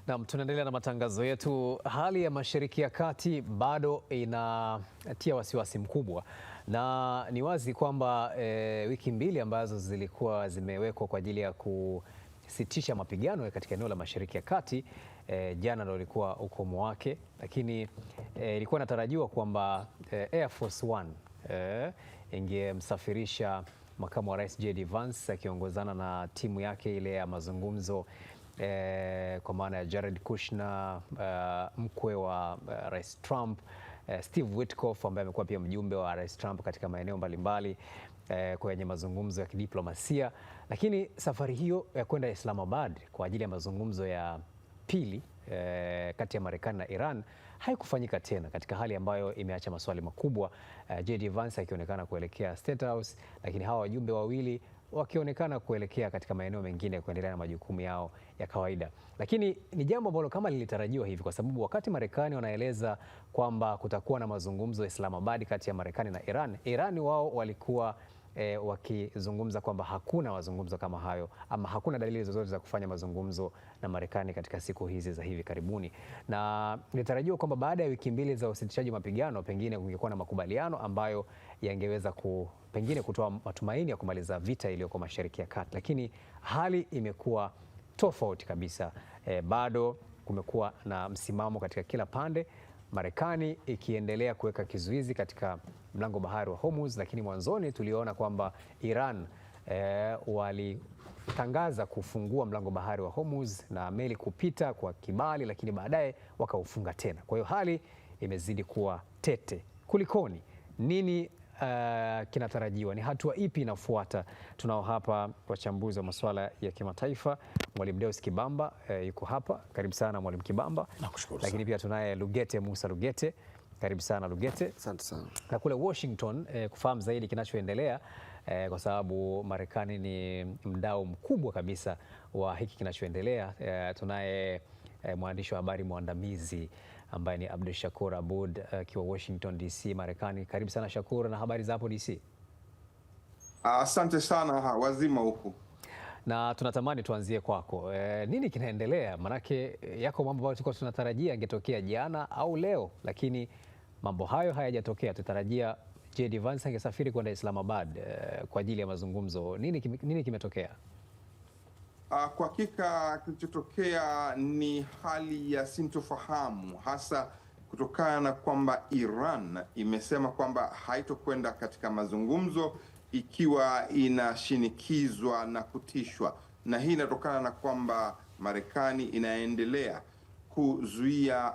Na tunaendelea na matangazo yetu. Hali ya Mashariki ya Kati bado inatia wasiwasi mkubwa, na ni wazi kwamba wiki mbili ambazo zilikuwa zimewekwa kwa ajili ya kusitisha mapigano katika eneo la Mashariki ya Kati, jana ndio ilikuwa ukomo wake, lakini ilikuwa inatarajiwa kwamba Air Force One ingemsafirisha makamu wa rais JD Vance akiongozana na timu yake ile ya mazungumzo kwa maana ya Jared Kushner, mkwe wa Rais Trump, Steve Witkoff ambaye amekuwa pia mjumbe wa Rais Trump katika maeneo mbalimbali kwenye mazungumzo ya kidiplomasia. Lakini safari hiyo ya kwenda Islamabad kwa ajili ya mazungumzo ya pili kati ya Marekani na Iran haikufanyika tena, katika hali ambayo imeacha maswali makubwa, JD Vance akionekana kuelekea State House, lakini hawa wajumbe wawili wakionekana kuelekea katika maeneo mengine kuendelea na majukumu yao ya kawaida. Lakini ni jambo ambalo kama lilitarajiwa hivi, kwa sababu wakati Marekani wanaeleza kwamba kutakuwa na mazungumzo ya Islamabad kati ya Marekani na Iran wao walikuwa wakizungumza kwamba hakuna mazungumzo kama hayo, ama hakuna dalili zozote za kufanya mazungumzo na Marekani katika siku hizi za hivi karibuni. Na nilitarajiwa kwamba baada ya wiki mbili za usitishaji mapigano pengine kungekuwa na makubaliano ambayo yangeweza pengine kutoa matumaini ya kumaliza vita iliyoko Mashariki ya Kati, lakini hali imekuwa tofauti kabisa. Bado kumekuwa na msimamo katika kila pande, Marekani ikiendelea kuweka kizuizi katika mlango bahari wa Hormuz, lakini mwanzoni tuliona kwamba Iran walitangaza kufungua mlango bahari wa Hormuz na meli kupita kwa kibali, lakini baadaye wakaufunga tena. Kwa hiyo hali imezidi kuwa tete. Kulikoni? Nini kinatarajiwa? Ni hatua ipi inafuata? Tunao hapa wachambuzi wa masuala ya kimataifa. Mwalimu Deus Kibamba yuko hapa, karibu sana Mwalimu Kibamba. Nakushukuru. Lakini pia tunaye Lugete Musa Lugete, karibu sana Lugete. Asante sana. Na kule Washington kufahamu zaidi kinachoendelea, kwa sababu Marekani ni mdau mkubwa kabisa wa hiki kinachoendelea, tunaye mwandishi wa habari mwandamizi ambaye ni Abdul Shakur Abud akiwa Washington DC, Marekani. Karibu sana Shakur, na habari za hapo DC? Asante sana, wazima huku. Na tunatamani tuanzie kwako, nini kinaendelea? Manake yako mambo ambayo tulikuwa tunatarajia yangetokea jana au leo, lakini mambo hayo hayajatokea. Tutarajia JD Vance angesafiri kwenda Islamabad kwa ajili ya mazungumzo. Nini kimetokea? Kwa hakika kilichotokea ni hali ya sintofahamu, hasa kutokana na kwamba Iran imesema kwamba haitokwenda katika mazungumzo ikiwa inashinikizwa na kutishwa, na hii inatokana na kwamba Marekani inaendelea kuzuia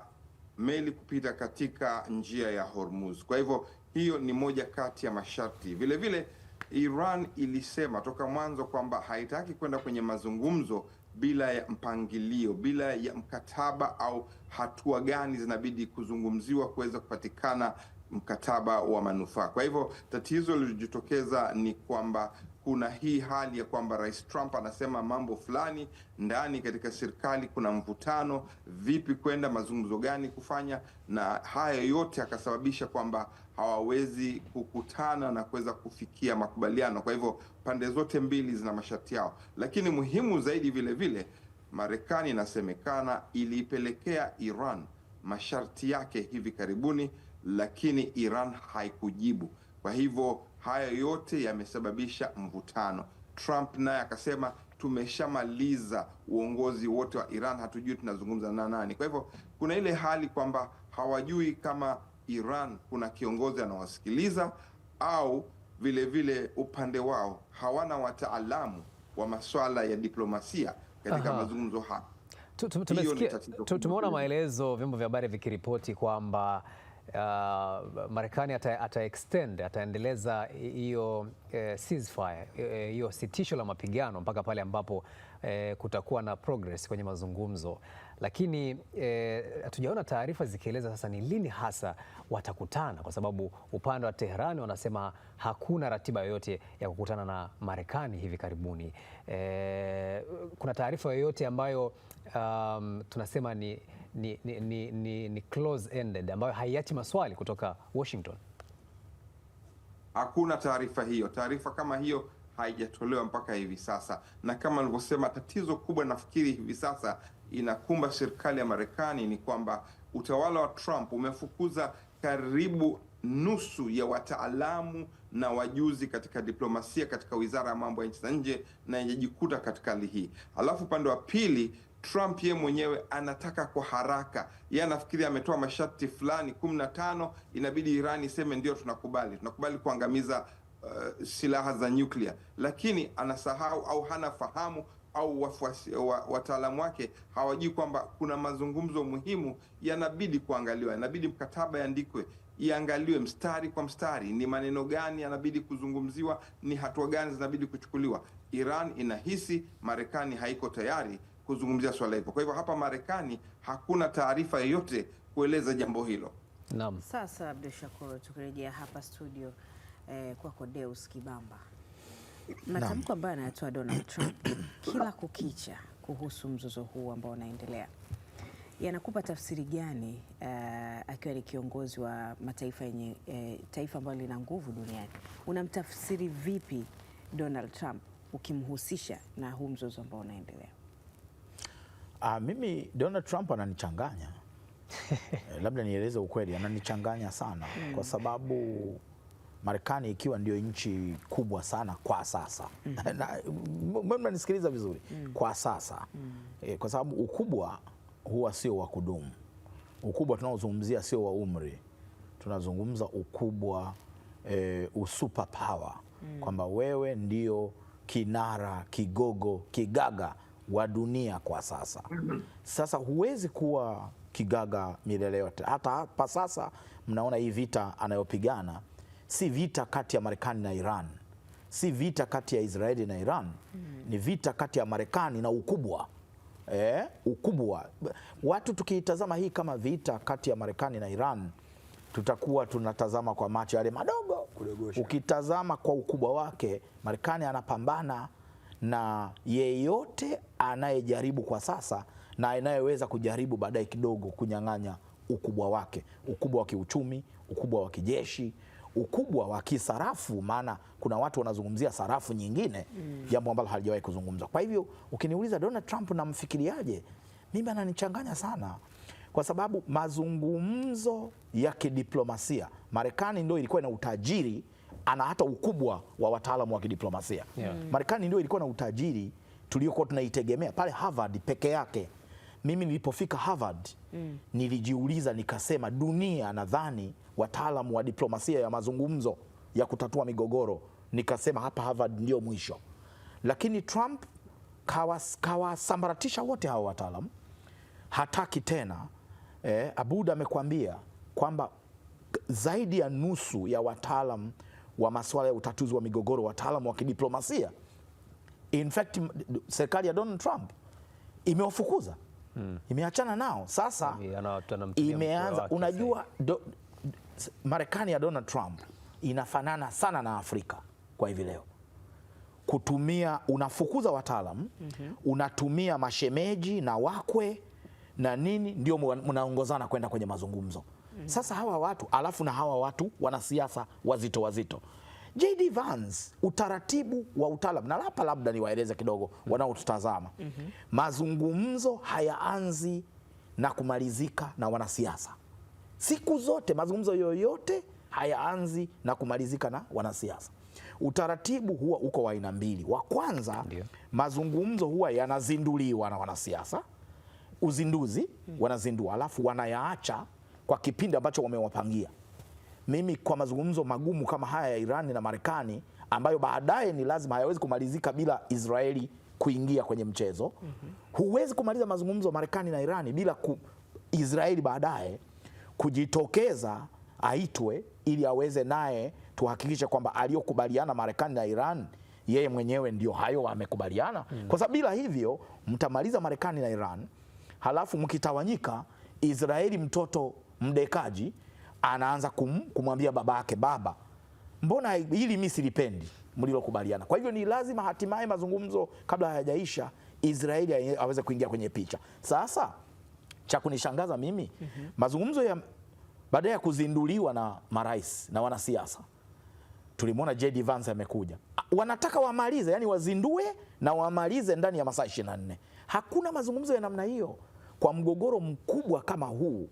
meli kupita katika njia ya Hormuz. Kwa hivyo hiyo ni moja kati ya masharti. Vile vile Iran ilisema toka mwanzo kwamba haitaki kwenda kwenye mazungumzo bila ya mpangilio, bila ya mkataba au hatua gani zinabidi kuzungumziwa kuweza kupatikana mkataba wa manufaa. Kwa hivyo tatizo lililojitokeza ni kwamba kuna hii hali ya kwamba Rais Trump anasema mambo fulani ndani katika serikali, kuna mvutano, vipi kwenda mazungumzo gani kufanya, na haya yote akasababisha kwamba hawawezi kukutana na kuweza kufikia makubaliano. Kwa hivyo pande zote mbili zina masharti yao, lakini muhimu zaidi vile vile Marekani inasemekana iliipelekea Iran masharti yake hivi karibuni, lakini Iran haikujibu. Kwa hivyo haya yote yamesababisha mvutano. Trump naye akasema tumeshamaliza uongozi wote wa Iran, hatujui tunazungumza na nani. Kwa hivyo kuna ile hali kwamba hawajui kama Iran kuna kiongozi anawasikiliza au vile vile upande wao hawana wataalamu wa masuala ya diplomasia katika mazungumzo haya. Tumeona maelezo, vyombo vya habari vikiripoti kwamba Marekani ataendeleza hiyo ceasefire, hiyo sitisho la mapigano mpaka pale ambapo kutakuwa na progress kwenye mazungumzo, lakini hatujaona taarifa zikieleza sasa ni lini hasa watakutana, kwa sababu upande wa Tehran wanasema hakuna ratiba yoyote ya kukutana na Marekani hivi karibuni. Kuna taarifa yoyote ambayo tunasema ni close ended, ambayo haiachi maswali kutoka Washington? Hakuna taarifa hiyo. Taarifa kama hiyo haijatolewa mpaka hivi sasa. Na kama nilivyosema, tatizo kubwa nafikiri hivi sasa inakumba serikali ya Marekani ni kwamba utawala wa Trump umefukuza karibu nusu ya wataalamu na wajuzi katika diplomasia katika wizara ya mambo ya nchi za nje, na inajikuta katika hali hii. Alafu upande wa pili, Trump yeye mwenyewe anataka kwa haraka. Yeye anafikiri ametoa masharti fulani 15, inabidi Iran iseme ndio tunakubali kuangamiza silaha za nyuklia, lakini anasahau au hana fahamu au wafuasi wataalamu wake hawajui kwamba kuna mazungumzo muhimu yanabidi kuangaliwa. Inabidi mkataba yaandikwe, iangaliwe mstari kwa mstari, ni maneno gani yanabidi kuzungumziwa, ni hatua gani zinabidi kuchukuliwa. Iran inahisi Marekani haiko tayari kuzungumzia swala hilo. Kwa hivyo hapa Marekani hakuna taarifa yoyote kueleza jambo hilo. Naam. Sasa Abdul Shakur, tukirejea hapa studio kwako Deus Kibamba, matamko ambayo anayatoa Donald Trump kila kukicha kuhusu mzozo huu ambao unaendelea yanakupa tafsiri gani, akiwa ni kiongozi wa mataifa yenye taifa ambalo lina nguvu duniani? Unamtafsiri vipi Donald Trump ukimhusisha na huu mzozo ambao unaendelea? Mimi Donald Trump ananichanganya. Labda nieleze ukweli, ananichanganya sana kwa sababu Marekani ikiwa ndio nchi kubwa sana kwa sasa, mnanisikiliza vizuri, kwa sasa, kwa sababu ukubwa huwa sio wa kudumu. Ukubwa tunaozungumzia sio wa umri, tunazungumza ukubwa usuper power, kwamba wewe ndio kinara, kigogo, kigaga wa dunia kwa sasa. Sasa huwezi kuwa kigaga milele yote. Hata hapa sasa mnaona hii vita anayopigana si vita kati ya Marekani na Iran, si vita kati ya Israeli na Iran, ni vita kati ya Marekani na ukubwa. Ukubwa. Watu tukiitazama hii kama vita kati ya Marekani na Iran, tutakuwa tunatazama kwa macho yale madogo. Ukitazama kwa ukubwa wake, Marekani anapambana na yeyote anayejaribu kwa sasa na anayeweza kujaribu baadaye kidogo kunyang'anya ukubwa wake, ukubwa wa kiuchumi, ukubwa wa kijeshi, ukubwa wa kisarafu, maana kuna watu wanazungumzia sarafu nyingine, jambo ambalo halijawahi kuzungumzwa. Kwa hivyo ukiniuliza Donald Trump namfikiriaje, mimi ananichanganya sana, kwa sababu mazungumzo ya kidiplomasia, Marekani ndio ilikuwa na utajiri, ana hata ukubwa wa wataalamu wa kidiplomasia. Marekani ndio ilikuwa na utajiri tuliokuwa tunaitegemea pale Harvard peke yake. Mimi nilipofika Harvard nilijiuliza nikasema, dunia nadhani wataalamu wa diplomasia ya mazungumzo ya migogoro, nikasema hapa Harvard ndio mwisho. Lakini Trump kawasambaratisha wote hao wataalamu, hataki tena. Abud amekwambia kwamba zaidi ya nusu ya wataalamu wa masuala ya utatuzi wa migogoro, wataalamu wa kidiplomasia, in fact serikali ya Donald Trump imewafukuza, imeachana nao. Sasa imeanza, unajua Marekani ya Donald Trump inafanana sana na Afrika kwa hivi leo. Kutumia, unafukuza wataalamu, unatumia mashemeji na wakwe na nini, ndio mnaongozana kwenda kwenye mazungumzo. Sasa hawa watu, alafu na hawa watu wanasiasa wazito wazito. JD Vance, utaratibu wa utaalamu, na hapa labda niwaeleze kidogo wanaotutazama. Mazungumzo hayaanzi na kumalizika na wanasiasa. Siku zote mazungumzo yoyote hayaanzi na kumalizika na wanasiasa. Utaratibu huwa uko wa aina mbili. Wa kwanza, mazungumzo huwa yanazinduliwa na wanasiasa, uzinduzi, wanazindua, alafu wanayaacha kwa kipindi ambacho wamewapangia. Mimi kwa mazungumzo magumu kama haya ya Irani na Marekani, ambayo baadaye ni lazima, hayawezi kumalizika bila Israeli kuingia kwenye mchezo. Huwezi kumaliza mazungumzo Marekani na Irani bila Israeli baadaye kujitokeza, aitwe ili aweze naye tuhakikishe kwamba aliyokubaliana Marekani na Iran yeye mwenyewe ndio hayo amekubaliana. Kwa sababu bila hivyo mtamaliza Marekani na Iran, halafu mkitawanyika, Israeli mtoto mdekaji anaanza kumwambia baba yake, baba, mbona hili mimi silipendi mlilokubaliana. Kwa hivyo ni lazima hatimaye mazungumzo kabla hayajaisha Israeli aweze kuingia kwenye picha. Sasa cha kunishangaza mimi, mazungumzo ya baada ya kuzinduliwa na marais na wanasiasa, tulimwona JD Vance amekuja. Wanataka wamalize, yani wazindue na wamalize ndani ya masaa 24. Hakuna mazungumzo ya namna hiyo. Kwa mgogoro mkubwa kama huu,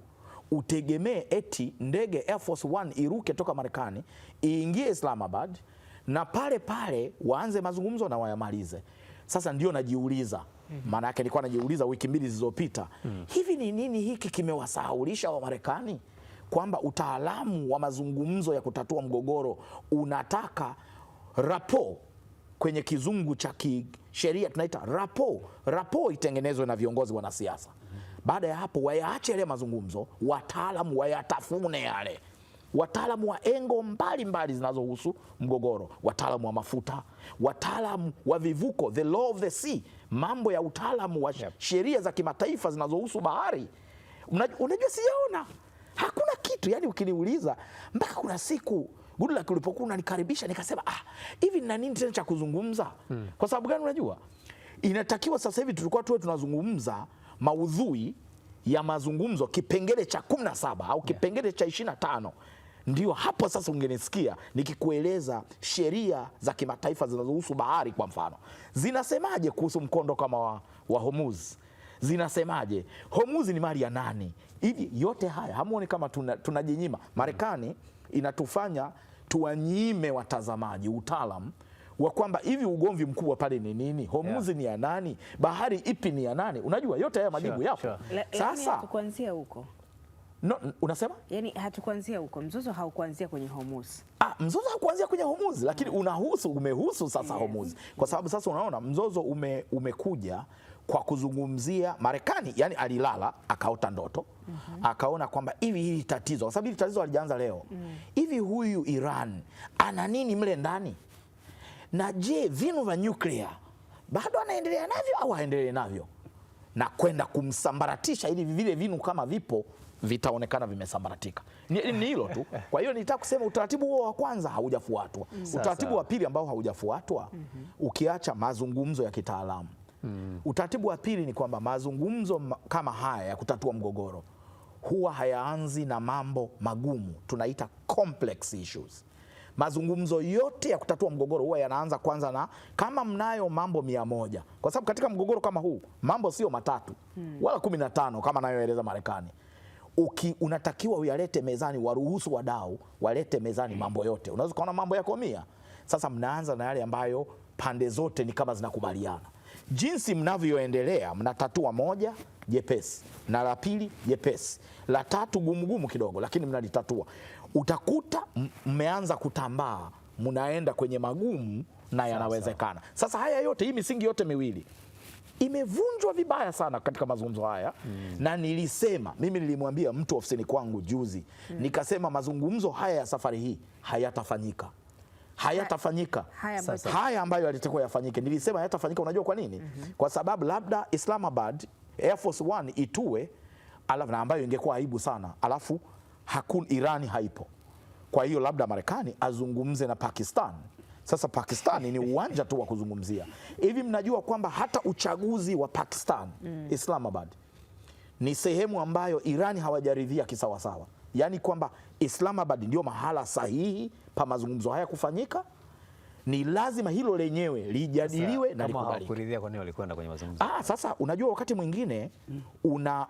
utegemee eti ndege Air Force One iruke toka Marekani iingie Islamabad na pale pale waanze mazungumzo na wayamalize. Sasa ndio najiuliza, maana yake nilikuwa najiuliza wiki mbili zilizopita, hivi ni nini hiki kimewasahaulisha wa Marekani kwamba utaalamu wa mazungumzo ya kutatua mgogoro unataka rapo, kwenye kizungu cha kisheria tunaita rapo itengenezwe na viongozi wanasiasa. Baada ya hapo wayaache yale mazungumzo, wataalamu wayatafune yale, wataalamu wa engo mbalimbali zinazohusu mgogoro, wataalamu wa mafuta, wataalamu wa vivuko, the law of the sea, mambo ya utaalamu wa sheria za kimataifa zinazohusu bahari. Unajua sijaona hakuna kitu, yani ukiniuliza, mpaka kuna siku Goodluck ulipokuwa unanikaribisha nikasema hivi nina nini tena cha kuzungumza? Kwa sababu gani? Unajua inatakiwa sasa hivi tulikuwa tuwe tunazungumza maudhui ya mazungumzo kipengele cha 17 au kipengele cha 25. Ndio hapo sasa ungenisikia nikikueleza sheria za kimataifa zinazohusu bahari. Kwa mfano, zinasemaje kuhusu mkondo kama wa Hormuz? Zinasemaje? Hormuz ni mali ya nani? Hivi yote haya hamuoni kama tunajinyima? Marekani inatufanya tuwanyime watazamaji utaalamu wa kwamba hivi ugomvi mkubwa pale ni nini? Hormuz ni ya nani? Bahari ipi ni ya nani? Unajua yote haya majibu yapo. Sasa hatukuanzia huko. No, unasema? Yani hatukuanzia huko. Mzozo haukuanzia kwenye Hormuz. Mzozo haukuanzia kwenye Hormuz, lakini umehusu sasa Hormuz. Kwa sababu sasa unaona mzozo umekuja kwa kuzungumzia Marekani, yani alilala akaota ndoto, akaona kwamba hili tatizo, kwa sababu hili tatizo halijaanza leo. Hivi huyu Iran ana nini mle ndani? Na je, vinu vya nyuklia bado anaendelea navyo au haendelee navyo? Na kwenda kumsambaratisha ili vile vinu kama vipo vitaonekana vimesambaratika. Ni hilo tu. Kwa hiyo nitaka kusema utaratibu huo wa kwanza haujafuatwa. Utaratibu wa pili ambao haujafuatwa, ukiacha mazungumzo ya kitaalamu, utaratibu wa pili ni kwamba mazungumzo kama haya ya kutatua mgogoro huwa hayaanzi na mambo magumu, tunaita complex issues. Mazungumzo yote ya kutatua mgogoro huwa yanaanza kwanza na kama mnayo mambo 100, kwa sababu katika mgogoro kama huu mambo sio matatu wala 15 kama nayoeleza Marekani. Unatakiwa uyalete mezani, waruhusu wadau walete mezani mambo yote. Unaweza kuona mambo yako 100. Sasa mnaanza na yale ambayo pande zote ni kama zinakubaliana. Jinsi mnavyoendelea, mnatatua moja jepesi, na la pili jepesi, la tatu gumu kidogo, lakini mnalitatua. Utakuta mmeanza kutambaa, mnaenda kwenye magumu na yanawezekana. Sasa haya yote, hii misingi yote miwili imevunjwa vibaya sana katika mazungumzo haya. Na mimi nilimwambia mtu ofisini kwangu juzi, nikasema mazungumzo haya ya safari hii hayatafanyika. Haya ambayo yalitakiwa yafanyike, nilisema hayatafanyika. Unajua kwa nini? Kwa sababu labda Islamabad Air Force One itue, alafu na ambayo ingekuwa aibu sana, alafu Irani haipo. Kwa hiyo labda Marekani azungumze na Pakistan. Sasa Pakistan ni uwanja tu wa kuzungumzia. Hivi mnajua kwamba hata uchaguzi wa Pakistan Islamabad ni sehemu ambayo Irani hawajaridhia kisawasawa. Yaani kwamba Islamabad ndio mahala sahihi pa mazungumzo haya kufanyika. Ni lazima hilo lenyewe lijadiliwe na likubalike. Hawakuridhia, kwa nini walikwenda kwenye mazungumzo? Sasa unajua wakati mwingine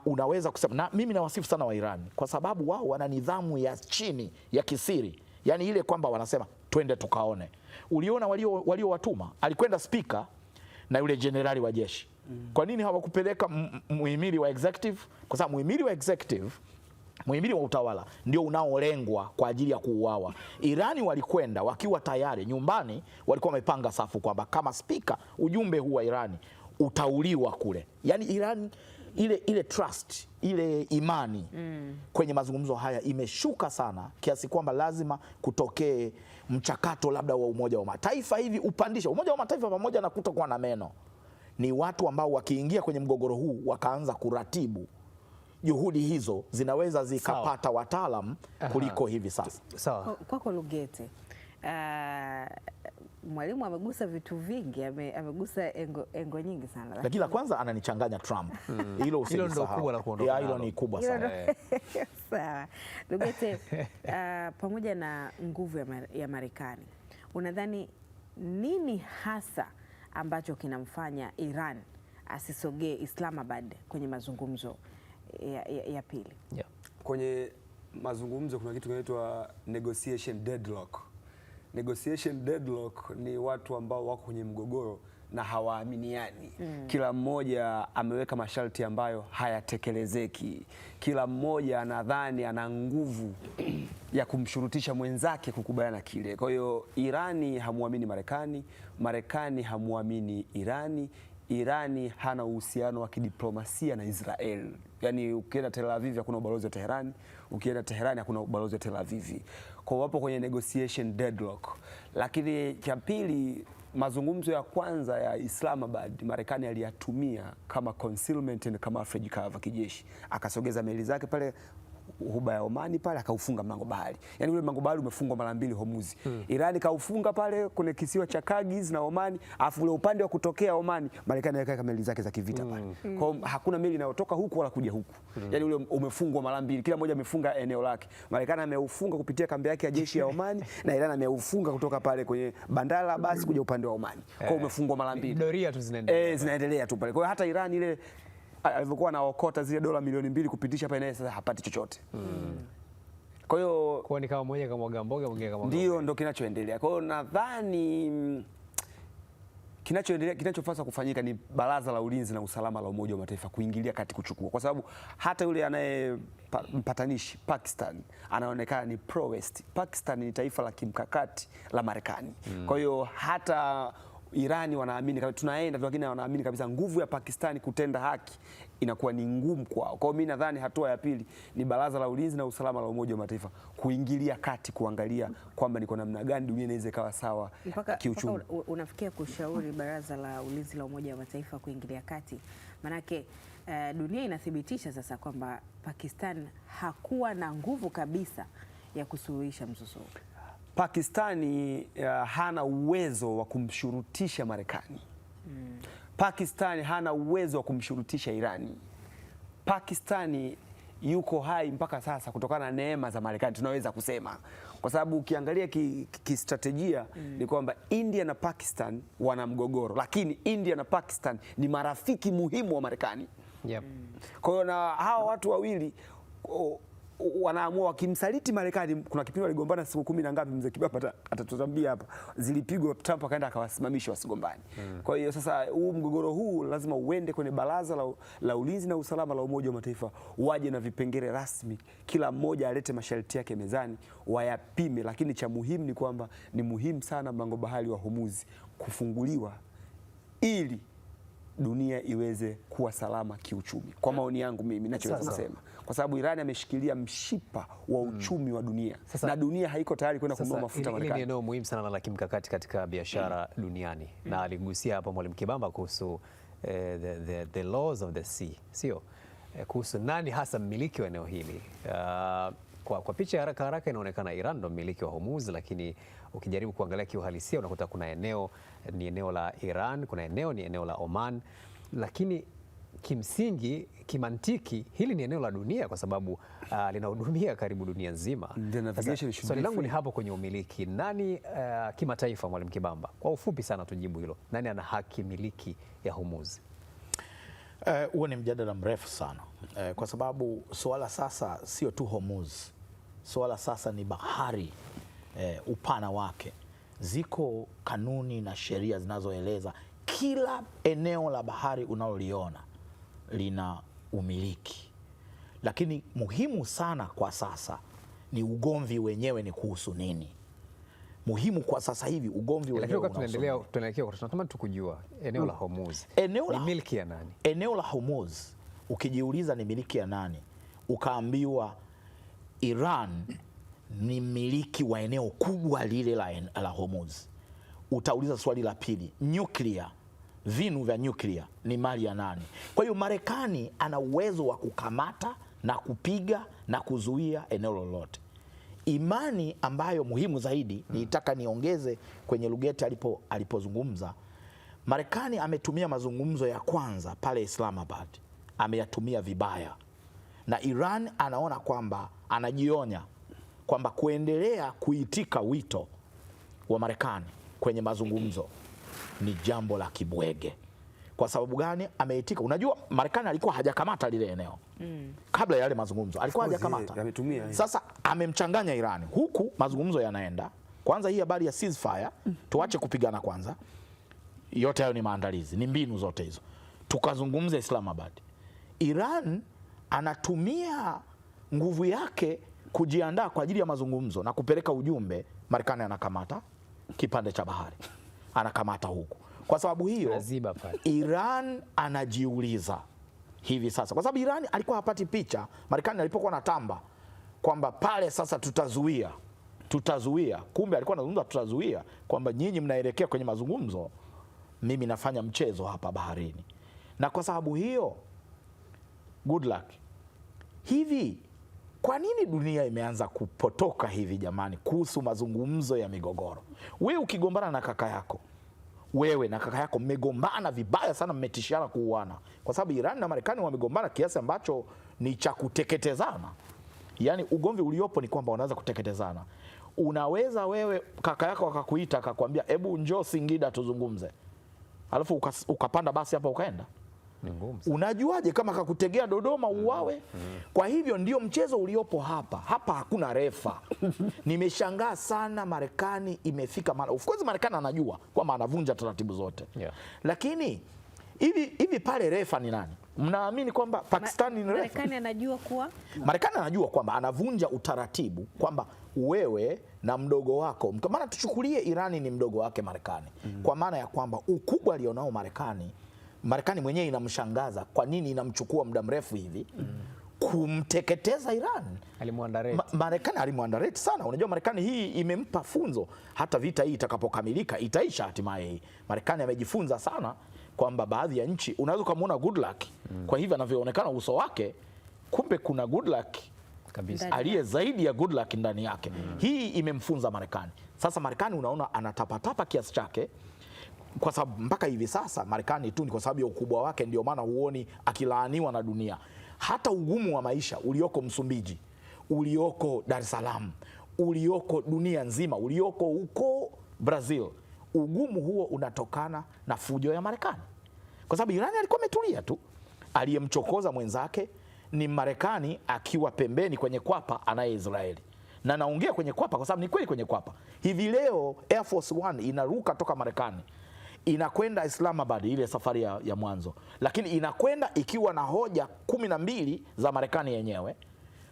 unaweza kusema, na mimi nawasifu sana wa Irani kwa sababu wao wana nidhamu ya chini ya kisiri. Yaani ile kwamba wanasema twende tukaone. Uliona waliowatuma, alikwenda spika na yule jenerali wa jeshi. Kwa nini hawakupeleka muhimili wa executive? Kwa sababu muhimili wa executive, muhimili wa utawala ndio unaolengwa kwa ajili ya kuuawa. Irani walikwenda wakiwa tayari nyumbani, walikuwa wamepanga safu kwamba kama spika, ujumbe huu wa Irani utauliwa kule. Yaani Irani ile trust, ile imani kwenye mazungumzo haya imeshuka sana, kiasi kwamba lazima kutokee mchakato labda wa Umoja wa Mataifa hivi upandisha. Umoja wa Mataifa pamoja na kutokuwa na meno, ni watu ambao wakiingia kwenye mgogoro huu wakaanza kuratibu juhudi hizo, zinaweza zikapata wataalamu kuliko hivi sasa. Sawa. Kwako Lugete, Mwalimu amegusa vitu vingi, amegusa engo nyingi sana. Lakini la kwanza ananichanganya Trump. Hilo ndio kubwa la kuondoka. Hilo ni kubwa sana. Sawa. Lugete, pamoja na nguvu ya Marekani unadhani nini hasa ambacho kinamfanya Iran asisogee Islamabad kwenye mazungumzo ya pili? Yeah. Kwenye mazungumzo kuna kitu kinaitwa negotiation deadlock. Negotiation deadlock ni watu ambao wako kwenye mgogoro na hawaaminiani. Kila mmoja ameweka masharti ambayo hayatekelezeki. Kila mmoja anadhani ana nguvu ya kumshurutisha mwenzake kukubaliana na kile. Kwa hiyo Irani hamuamini Marekani, Marekani hamuamini Irani, Irani hana uhusiano wa kidiplomasia na Israel. Yaani ukienda Tel Aviv hakuna ubalozi wa Teherani, ukienda Teherani hakuna ubalozi wa Tel Aviv. Kwa wapo kwenye negotiation deadlock. Lakini cha pili, mazungumzo ya kwanza ya Islamabad Marekani aliyatumia kama concealment and camouflage cover kijeshi. Akasogeza meli zake pale Ghuba ya Omani pale akaufunga mlango bahari. Yaani ule mlango bahari umefungwa mara mbili Hormuz. Irani kaufunga pale kwenye kisiwa cha Kargiz na Omani, afu ule upande wa kutokea Omani Marekani akaweka meli zake za kivita pale. Kwa hiyo hakuna meli inayotoka huku wala kuja huku. Yaani ule umefungwa mara mbili, kila mmoja amefunga eneo lake. Marekani ameufunga kupitia kambi yake ya jeshi ya Omani na Irani ameufunga kutoka pale kwenye bandara basi kuja upande wa Omani. Kwa hiyo umefungwa mara mbili. Doria tu zinaendelea. Zinaendelea tu pale. Kwa hiyo hata Irani ile alivyokuwa anaokota zile dola milioni 2 kupitisha pale naye sasa hapati chochote. Kwa hiyo Kwa ni kama mmoja kama mwaga mboga mwingine kama ndio kinachoendelea. Kwa hiyo nadhani kinachopaswa kufanyika ni Baraza la Ulinzi na Usalama la Umoja wa Mataifa kuingilia kati kuchukua, kwa sababu hata yule mpatanishi Pakistan anaonekana ni pro West. Pakistan ni taifa la kimkakati la Marekani. Kwa hiyo hata Irani wanaamini kama tunaenda, lakini wanaamini kabisa nguvu ya Pakistani kutenda haki inakuwa ni ngumu kwao. Kwa hiyo mimi nadhani hatua ya pili ni Baraza la Ulinzi na Usalama la Umoja wa Mataifa kuingilia kati, kuangalia kwamba ni kwa namna gani dunia inaweza ikawa sawa kiuchumi. Mpaka unafikia kushauri Baraza la Ulinzi la Umoja wa Mataifa kuingilia kati? Manake dunia inathibitisha sasa kwamba Pakistan hakuwa na nguvu kabisa ya kusuluhisha mzozo. Pakistani hana uwezo wa kumshurutisha Marekani. Pakistani hana uwezo wa kumshurutisha Irani. Pakistani yuko hai mpaka sasa kutokana na neema za Marekani, tunaweza kusema, kwa sababu ukiangalia kistrategia ni kwamba India na Pakistan wana mgogoro, lakini India na Pakistan ni marafiki muhimu wa Marekani. Yep. Kwa hiyo na hawa watu wawili wanaamua wakimsaliti Marekani. Kuna kipindi waligombana siku 10 na ngapi, mzee Kibaba atatutambia hapa, zilipigwa, Trump akaenda akawasimamisha wasigombane. Kwa hiyo sasa huu mgogoro huu lazima uende kwenye Baraza la Ulinzi na Usalama la Umoja wa Mataifa, waje na vipengele rasmi, kila mmoja alete masharti yake mezani, wayapime. Lakini cha muhimu ni kwamba ni muhimu sana mlango bahari wa Hormuz kufunguliwa ili dunia iweze kuwa salama kiuchumi. Kwa maoni yangu mimi ninachoweza kusema, kwa sababu Irani ameshikilia mshipa wa uchumi wa dunia na dunia haiko tayari kwenda kununua mafuta Marekani. Hili ni eneo muhimu sana la kimkakati katika biashara duniani, na aligusia hapa Mwalimu Kibamba kuhusu the laws of the sea, sio kuhusu nani hasa mmiliki wa eneo hili. Kwa picha ya haraka haraka inaonekana Iran ndo mmiliki wa Hormuz, lakini ukijaribu kuangalia kiuhalisia unakuta kuna eneo ni eneo la Iran, kuna eneo ni eneo la Oman, lakini kimsingi kimantiki hili ni eneo la dunia kwa sababu linahudumia karibu dunia nzima. Swali langu ni hapo kwenye umiliki, nani kimataifa, Mwalimu Kibamba, kwa ufupi sana tujibu hilo, nani ana haki miliki ya Hormuz? Huo ni mjadala mrefu sana kwa sababu suala sasa sio tu Hormuz, suala sasa ni bahari upana wake. Ziko kanuni na sheria zinazoeleza kila eneo la bahari unaloliona lina umiliki, lakini muhimu sana kwa sasa ni ugomvi wenyewe ni kuhusu nini. Muhimu kwa sasa hivi ugomvi wenyewe tunatamani tukujua eneo la Hormuz ni miliki ya nani? Eneo la Hormuz ukijiuliza ni miliki ya nani, ukaambiwa Iran ni miliki wa eneo kubwa lile la Hormuz, utauliza swali la pili, nyuklia, vinu vya nyuklia ni mali ya nani? Kwa hiyo Marekani ana uwezo wa kukamata na kupiga na kuzuia eneo lolote. Imani ambayo muhimu zaidi nitaka niongeze kwenye Lugete alipozungumza, Marekani ametumia mazungumzo ya kwanza pale Islamabad, ameyatumia vibaya, na Iran anaona kwamba, anajionya kwamba kuendelea kuitika wito wa Marekani kwenye mazungumzo ni jambo la kibwege. Kwa sababu gani? Ameitika. Unajua Marekani alikuwa hajakamata lile eneo kabla ya yale mazungumzo, alikuwa hajakamata. Sasa amemchanganya Irani, huku mazungumzo yanaenda. Kwanza hii habari ya ceasefire, tuache kupigana kwanza. Yote hayo ni maandalizi, ni mbinu zote hizo. Tukazungumza Islamabad. Iran anatumia nguvu yake kujiandaa kwa ajili ya mazungumzo na kupeleka ujumbe. Marekani anakamata kipande cha bahari, anakamata huku. Kwa sababu hiyo Iran anajiuliza hivi sasa, kwa sababu Iran alikuwa hapati picha Marekani alipokuwa anatamba kwamba pale sasa tutazuia. Kumbe alikuwa anazungumza tutazuia, kwamba nyinyi mnaelekea kwenye mazungumzo, mimi nafanya mchezo hapa baharini. Na kwa sababu hiyo good luck. Hivi kwa nini dunia imeanza kupotoka hivi jamani kuhusu mazungumzo ya migogoro? Wewe ukigombana na kaka yako, wewe na kaka yako mmegombana vibaya sana, mmetishiana kuuana, kwa sababu Iran na Marekani wamegombana kiasi ambacho ni cha kuteketezana. Yaani ugomvi uliopo ni kwamba wanaweza kuteketezana. Unaweza wewe kaka yako akakuita akakwambia hebu njoo Singida tuzungumze, alafu ukapanda basi hapa ukaenda? Unajuaje kama kakutegea Dodoma uwawe? Kwa hivyo ndio mchezo uliopo hapa. Hapa hakuna refa. Nimeshangaa sana Marekani imefika of course Marekani anajua kwamba anavunja taratibu zote. Lakini hivi pale refa ni nani? Mnaamini kwamba Pakistan ni refa? Marekani anajua kwamba anavunja utaratibu, kwamba wewe na mdogo wako, maana tuchukulie Irani ni mdogo wake Marekani. Kwa maana ya kwamba ukubwa alionao Marekani mwenyewe inamshangaza kwa nini inamchukua muda mrefu hivi kumteketeza Iran. Marekani alimuandarate sana. Unajua Marekani hii imempa funzo, hata vita hii itakapokamilika itaisha hatimaye hii. Marekani amejifunza sana kwamba baadhi ya nchi unaweza kumuona good luck kwa hivyo anavyoonekana uso wake, kumbe kuna good luck kabisa aliye zaidi ya good luck ndani yake. Hii imemfunza Marekani. Sasa Marekani unaona anatapatapa kiasi chake, kwa sababu mpaka hivi sasa Marekani tu ni kwa sababu ya ukubwa wake ndio maana huoni akilaaniwa na dunia. Hata ugumu wa maisha ulioko Msumbiji, ulioko Dar es Salaam, ulioko dunia nzima, ulioko huko Brazil, ugumu huo unatokana na fujo ya Marekani. Kwa sababu Irani alikuwa ametulia tu, aliyemchokoza mwenzake ni Marekani akiwa pembeni kwenye kwapa anaye Israeli. Na naongea kwenye kwapa kwa sababu ni kweli kwenye kwapa. Hivi leo Air Force One inaruka toka Marekani inakwenda Islamabad, ile safari ya mwanzo, lakini inakwenda ikiwa na hoja 12 za Marekani yenyewe.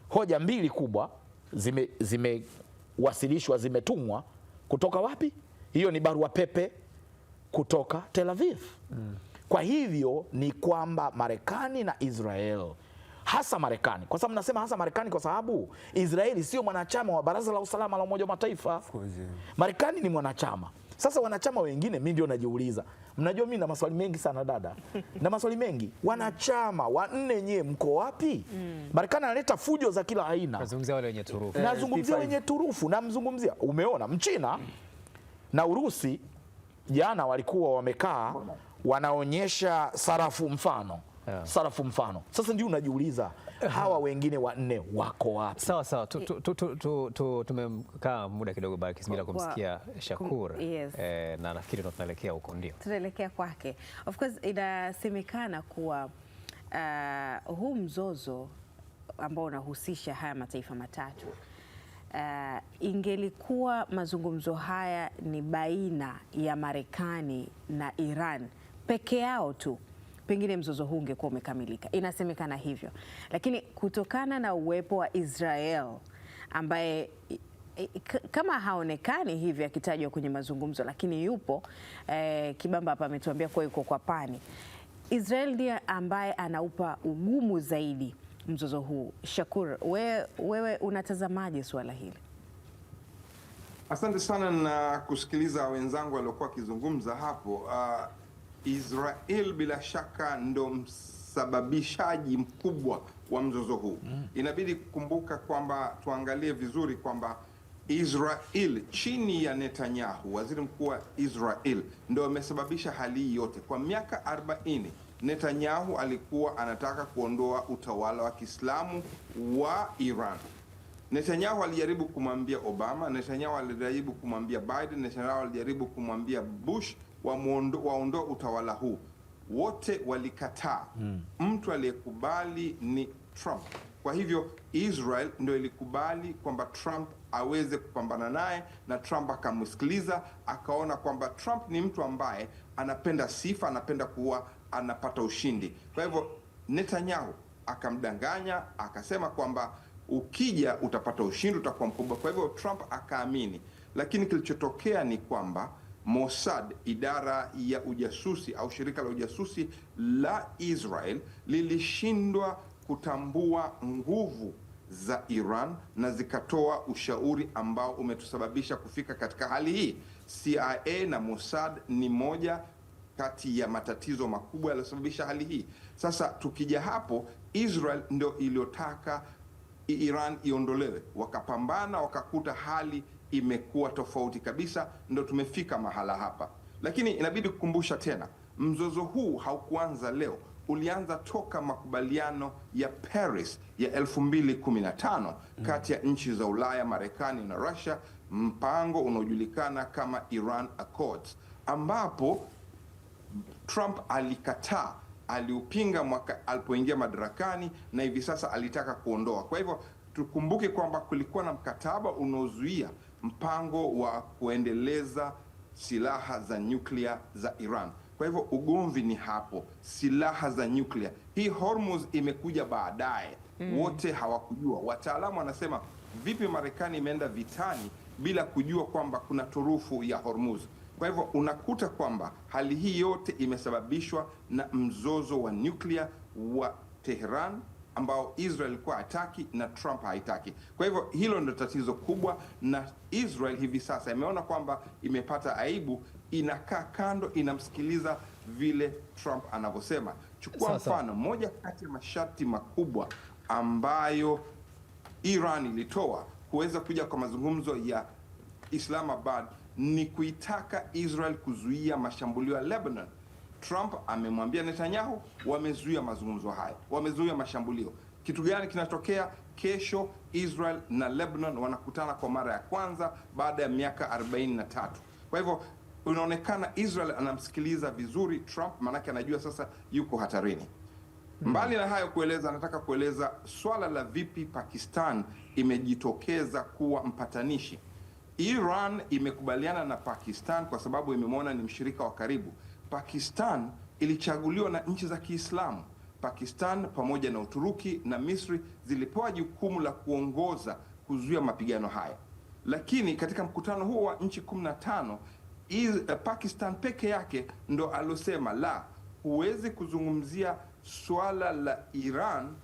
Hoja 2 kubwa zimewasilishwa, zimetumwa kutoka wapi? Hiyo ni barua pepe kutoka Tel Aviv. Kwa hivyo ni kwamba Marekani na Israel, hasa Marekani, kwa sababu nasema hasa Marekani kwa sababu Israeli sio mwanachama wa Baraza la Usalama la Umoja wa Mataifa. Marekani ni mwanachama. Sasa wanachama wengine, mimi ndio najiuliza, mnajua mimi na maswali mengi sana dada, na maswali mengi, wanachama wanne nyie mko wapi? Marekani analeta fujo za kila aina. Nazungumzia wale wenye turufu. Nazungumzia wenye turufu, namzungumzia, umeona Mchina na Urusi jana walikuwa wamekaa wanaonyesha sarafu mfano. Sarafu mfano. Sasa ndio unajiuliza hawa wengine wanne wako wapi? Sawa. Tumekaa muda kidogo baki bila kumsikia Shakur. Na nafikiri tunaelekea huko, ndio tunaelekea kwake. Of course inasemekana kuwa huu mzozo ambao unahusisha haya mataifa matatu, ingelikuwa mazungumzo haya ni baina ya Marekani na Iran peke yao tu, pengine mzozo huu ungekuwa umekamilika. Inasemekana hivyo, lakini kutokana na uwepo wa Israel ambaye kama haonekani hivi akitajwa kwenye mazungumzo, lakini yupo, Kibamba hapa ametuambia kwa yuko kwa pani. Israel ndiye ambaye anaupa ugumu zaidi mzozo huu. Shakur, wewe unatazamaje suala hili? Asante sana na kusikiliza wenzangu waliokuwa wakizungumza hapo. Israel bila shaka ndo msababishaji mkubwa wa mzozo huu. Inabidi kukumbuka kwamba tuangalie vizuri kwamba Israel chini ya Netanyahu, waziri mkuu wa Israel, ndo amesababisha hali hii yote. Kwa miaka 40 Netanyahu alikuwa anataka kuondoa utawala wa Kiislamu wa Iran. Netanyahu alijaribu kumwambia Obama, Netanyahu alijaribu kumwambia Biden, Netanyahu alijaribu kumwambia Bush waondoe utawala huu, wote walikataa. Mtu aliyekubali ni Trump. Kwa hivyo Israel ndio ilikubali kwamba Trump aweze kupambana naye, na Trump akamsikiliza, akaona kwamba Trump ni mtu ambaye anapenda sifa, anapenda kuwa anapata ushindi. Kwa hivyo Netanyahu akamdanganya, akasema kwamba ukija utapata ushindi, utakuwa mkubwa. Kwa hivyo Trump akaamini, lakini kilichotokea ni kwamba Mossad, idara ya ujasusi au shirika la ujasusi la Israel, lilishindwa kutambua nguvu za Iran na zikatoa ushauri ambao umetusababisha kufika katika hali hii. CIA na Mossad ni moja kati ya matatizo makubwa yaliyosababisha hali hii. Sasa tukija hapo, Israel ndio iliyotaka Iran iondolewe, wakapambana, wakakuta hali imekuwa tofauti kabisa, ndio tumefika mahala hapa. Lakini inabidi kukumbusha tena, mzozo huu haukuanza leo, ulianza toka makubaliano ya Paris ya 2015 kati ya nchi za Ulaya, Marekani na Russia, mpango unaojulikana kama Iran Accords, ambapo Trump alikataa, aliupinga mwaka alipoingia madarakani, na hivi sasa alitaka kuondoa. Kwa hivyo tukumbuke kwamba kulikuwa na mkataba unaozuia mpango wa kuendeleza silaha za nyuklia za Iran. Kwa hivyo ugomvi ni hapo, silaha za nyuklia. Hii Hormuz imekuja baadaye, wote hawakujua. Wataalamu wanasema vipi Marekani imeenda vitani bila kujua kwamba kuna turufu ya Hormuz. Kwa hivyo unakuta kwamba hali hii yote imesababishwa na mzozo wa nyuklia wa Tehran ambao Israel ilikuwa hataki na Trump haitaki. Kwa hivyo hilo ndio tatizo kubwa, na Israel hivi sasa imeona kwamba imepata aibu, inakaa kando, inamsikiliza vile Trump anavyosema. Chukua mfano moja kati ya masharti makubwa ambayo Iran ilitoa kuweza kuja kwa mazungumzo ya Islamabad ni kuitaka Israel kuzuia mashambulio ya Lebanon. Trump amemwambia Netanyahu, wamezuia mazungumzo haya, wamezuia mashambulio. Kitu gani kinatokea? Kesho Israel na Lebanon wanakutana kwa mara ya kwanza baada ya miaka 43. Kwa hivyo unaonekana Israel anamsikiliza vizuri Trump, maanake anajua sasa yuko hatarini. Mbali na hayo anataka kueleza swala la vipi Pakistan imejitokeza kuwa mpatanishi. Iran imekubaliana na Pakistan kwa sababu imemwona ni mshirika wa karibu. Pakistan ilichaguliwa na nchi za Kiislamu. Pakistan pamoja na Uturuki na Misri zilipewa jukumu la kuongoza kuzuia mapigano haya. Lakini katika mkutano huo wa nchi 15, Pakistan peke yake ndo alosema la, huwezi kuzungumzia swala la Iran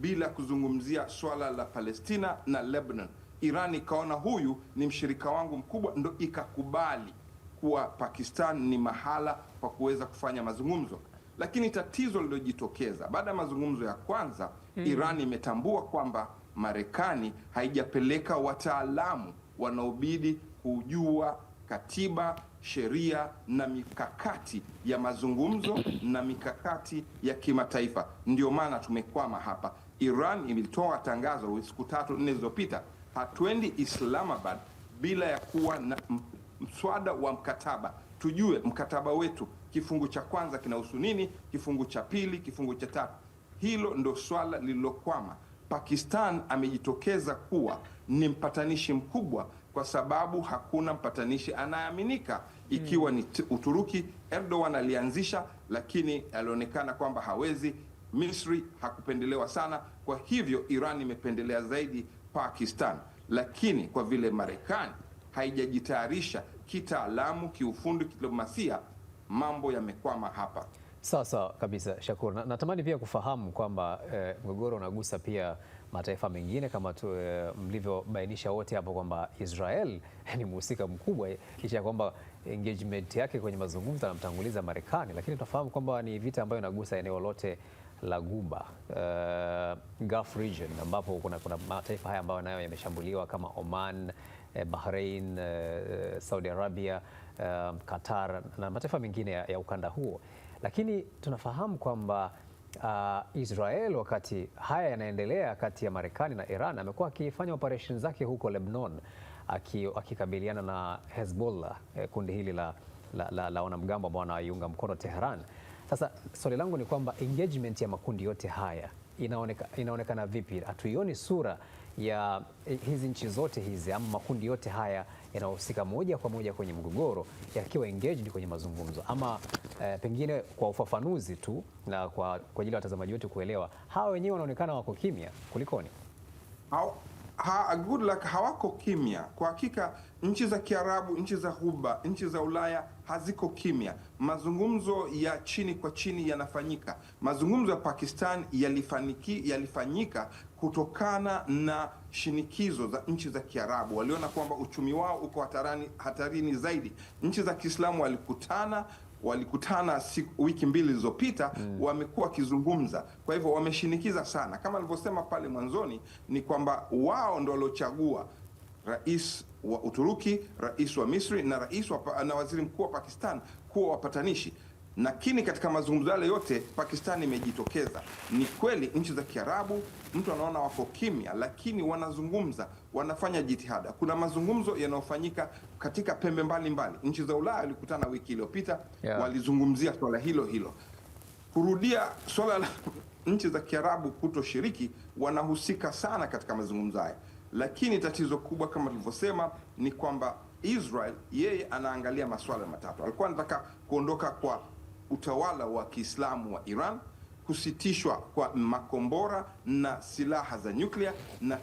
bila kuzungumzia swala la Palestina na Lebanon. Iran ikaona huyu ni mshirika wangu mkubwa, ndo ikakubali kuwa Pakistan ni mahala pa kuweza kufanya mazungumzo. Lakini tatizo lililojitokeza baada ya mazungumzo ya kwanza, Iran imetambua kwamba Marekani haijapeleka wataalamu wanaobidi kujua katiba, sheria na mikakati ya mazungumzo na mikakati ya kimataifa. Ndio maana tumekwama hapa. Iran ilitoa tangazo siku 3-4 zilizopita, hatuendi Islamabad bila ya kuwa na mswada wa mkataba, tujue mkataba wetu kifungu cha kwanza kinahusu nini, kifungu cha pili, kifungu cha tatu. Hilo ndo swala lililokwama. Pakistan amejitokeza kuwa ni mpatanishi mkubwa kwa sababu hakuna mpatanishi anayeaminika, ikiwa ni Uturuki. Erdogan alianzisha, lakini alionekana kwamba hawezi. Misri hakupendelewa sana, kwa hivyo Iran imependelea zaidi Pakistan. Lakini kwa vile Marekani haijajitayarisha kitaalamu, kiufundi, kidiplomasia, mambo yamekwama hapa. Sawa kabisa, Shakur. Natamani pia kufahamu kwamba mgogoro unagusa pia mataifa mengine kama mlivyobainisha wote hapo kwamba Israel ni mhusika mkubwa, kisha kwamba engagement yake kwenye mazungumzo anamtanguliza Marekani, lakini tunafahamu kwamba ni vita ambayo inagusa eneo lote la Ghuba, Gulf region, ambapo kuna mataifa haya ambayo nayo yameshambuliwa kama Oman, Bahrain, Saudi Arabia, Qatar na mataifa mengine ya ukanda huo. Lakini tunafahamu kwamba Israel wakati haya yanaendelea kati ya Marekani na Iran, amekuwa akifanya operation zake huko Lebanon akikabiliana na Hezbollah, kundi hili la wanamgambo ambao wanaiunga mkono Tehran. Sasa swali langu ni kwamba engagement ya makundi yote haya inaonekana vipi? Hatuioni sura ya hizi nchi zote hizi ama makundi yote haya yanahusika moja kwa moja kwenye mgogoro yakiwa engaged kwenye mazungumzo, ama pengine kwa ufafanuzi tu na kwa ajili ya watazamaji wetu kuelewa, hawa wenyewe wanaonekana wako kimya, kulikoni? Good luck, hawako kimya. Kwa hakika nchi za Kiarabu, nchi za Ghuba, nchi za Ulaya haziko kimya. Mazungumzo ya chini kwa chini yanafanyika. Mazungumzo ya Pakistan yalifanyika kutokana na shinikizo za nchi za Kiarabu. Waliona kwamba uchumi wao uko hatarini zaidi. Nchi za Kiislamu walikutana wiki 2 zilizopita, wamekuwa wakizungumza. Kwa hivyo wameshinikiza sana, kama alivyosema pale mwanzoni, ni kwamba wao ndio waliochagua rais wa Uturuki, rais wa Misri na waziri mkuu wa Pakistan kuwa wapatanishi. Lakini katika mazungumzo yale yote Pakistan imejitokeza. Ni kweli nchi za Kiarabu mtu anaona wako kimya, lakini wanazungumza, wanafanya jitihada. Kuna mazungumzo yanayofanyika katika pembe mbalimbali. Nchi za Ulaya walikutana wiki iliyopita, walizungumzia swala hilo. Kurudia swala la nchi za Kiarabu kutoshiriki, wanahusika sana katika mazungumzo haya. Lakini tatizo kubwa kama tulivyosema ni kwamba Israel yeye anaangalia masuala matatu. Alikuwa anataka kuondoka kwa utawala wa Kiislamu wa Iran, kusitishwa kwa makombora na silaha za nyuklia, na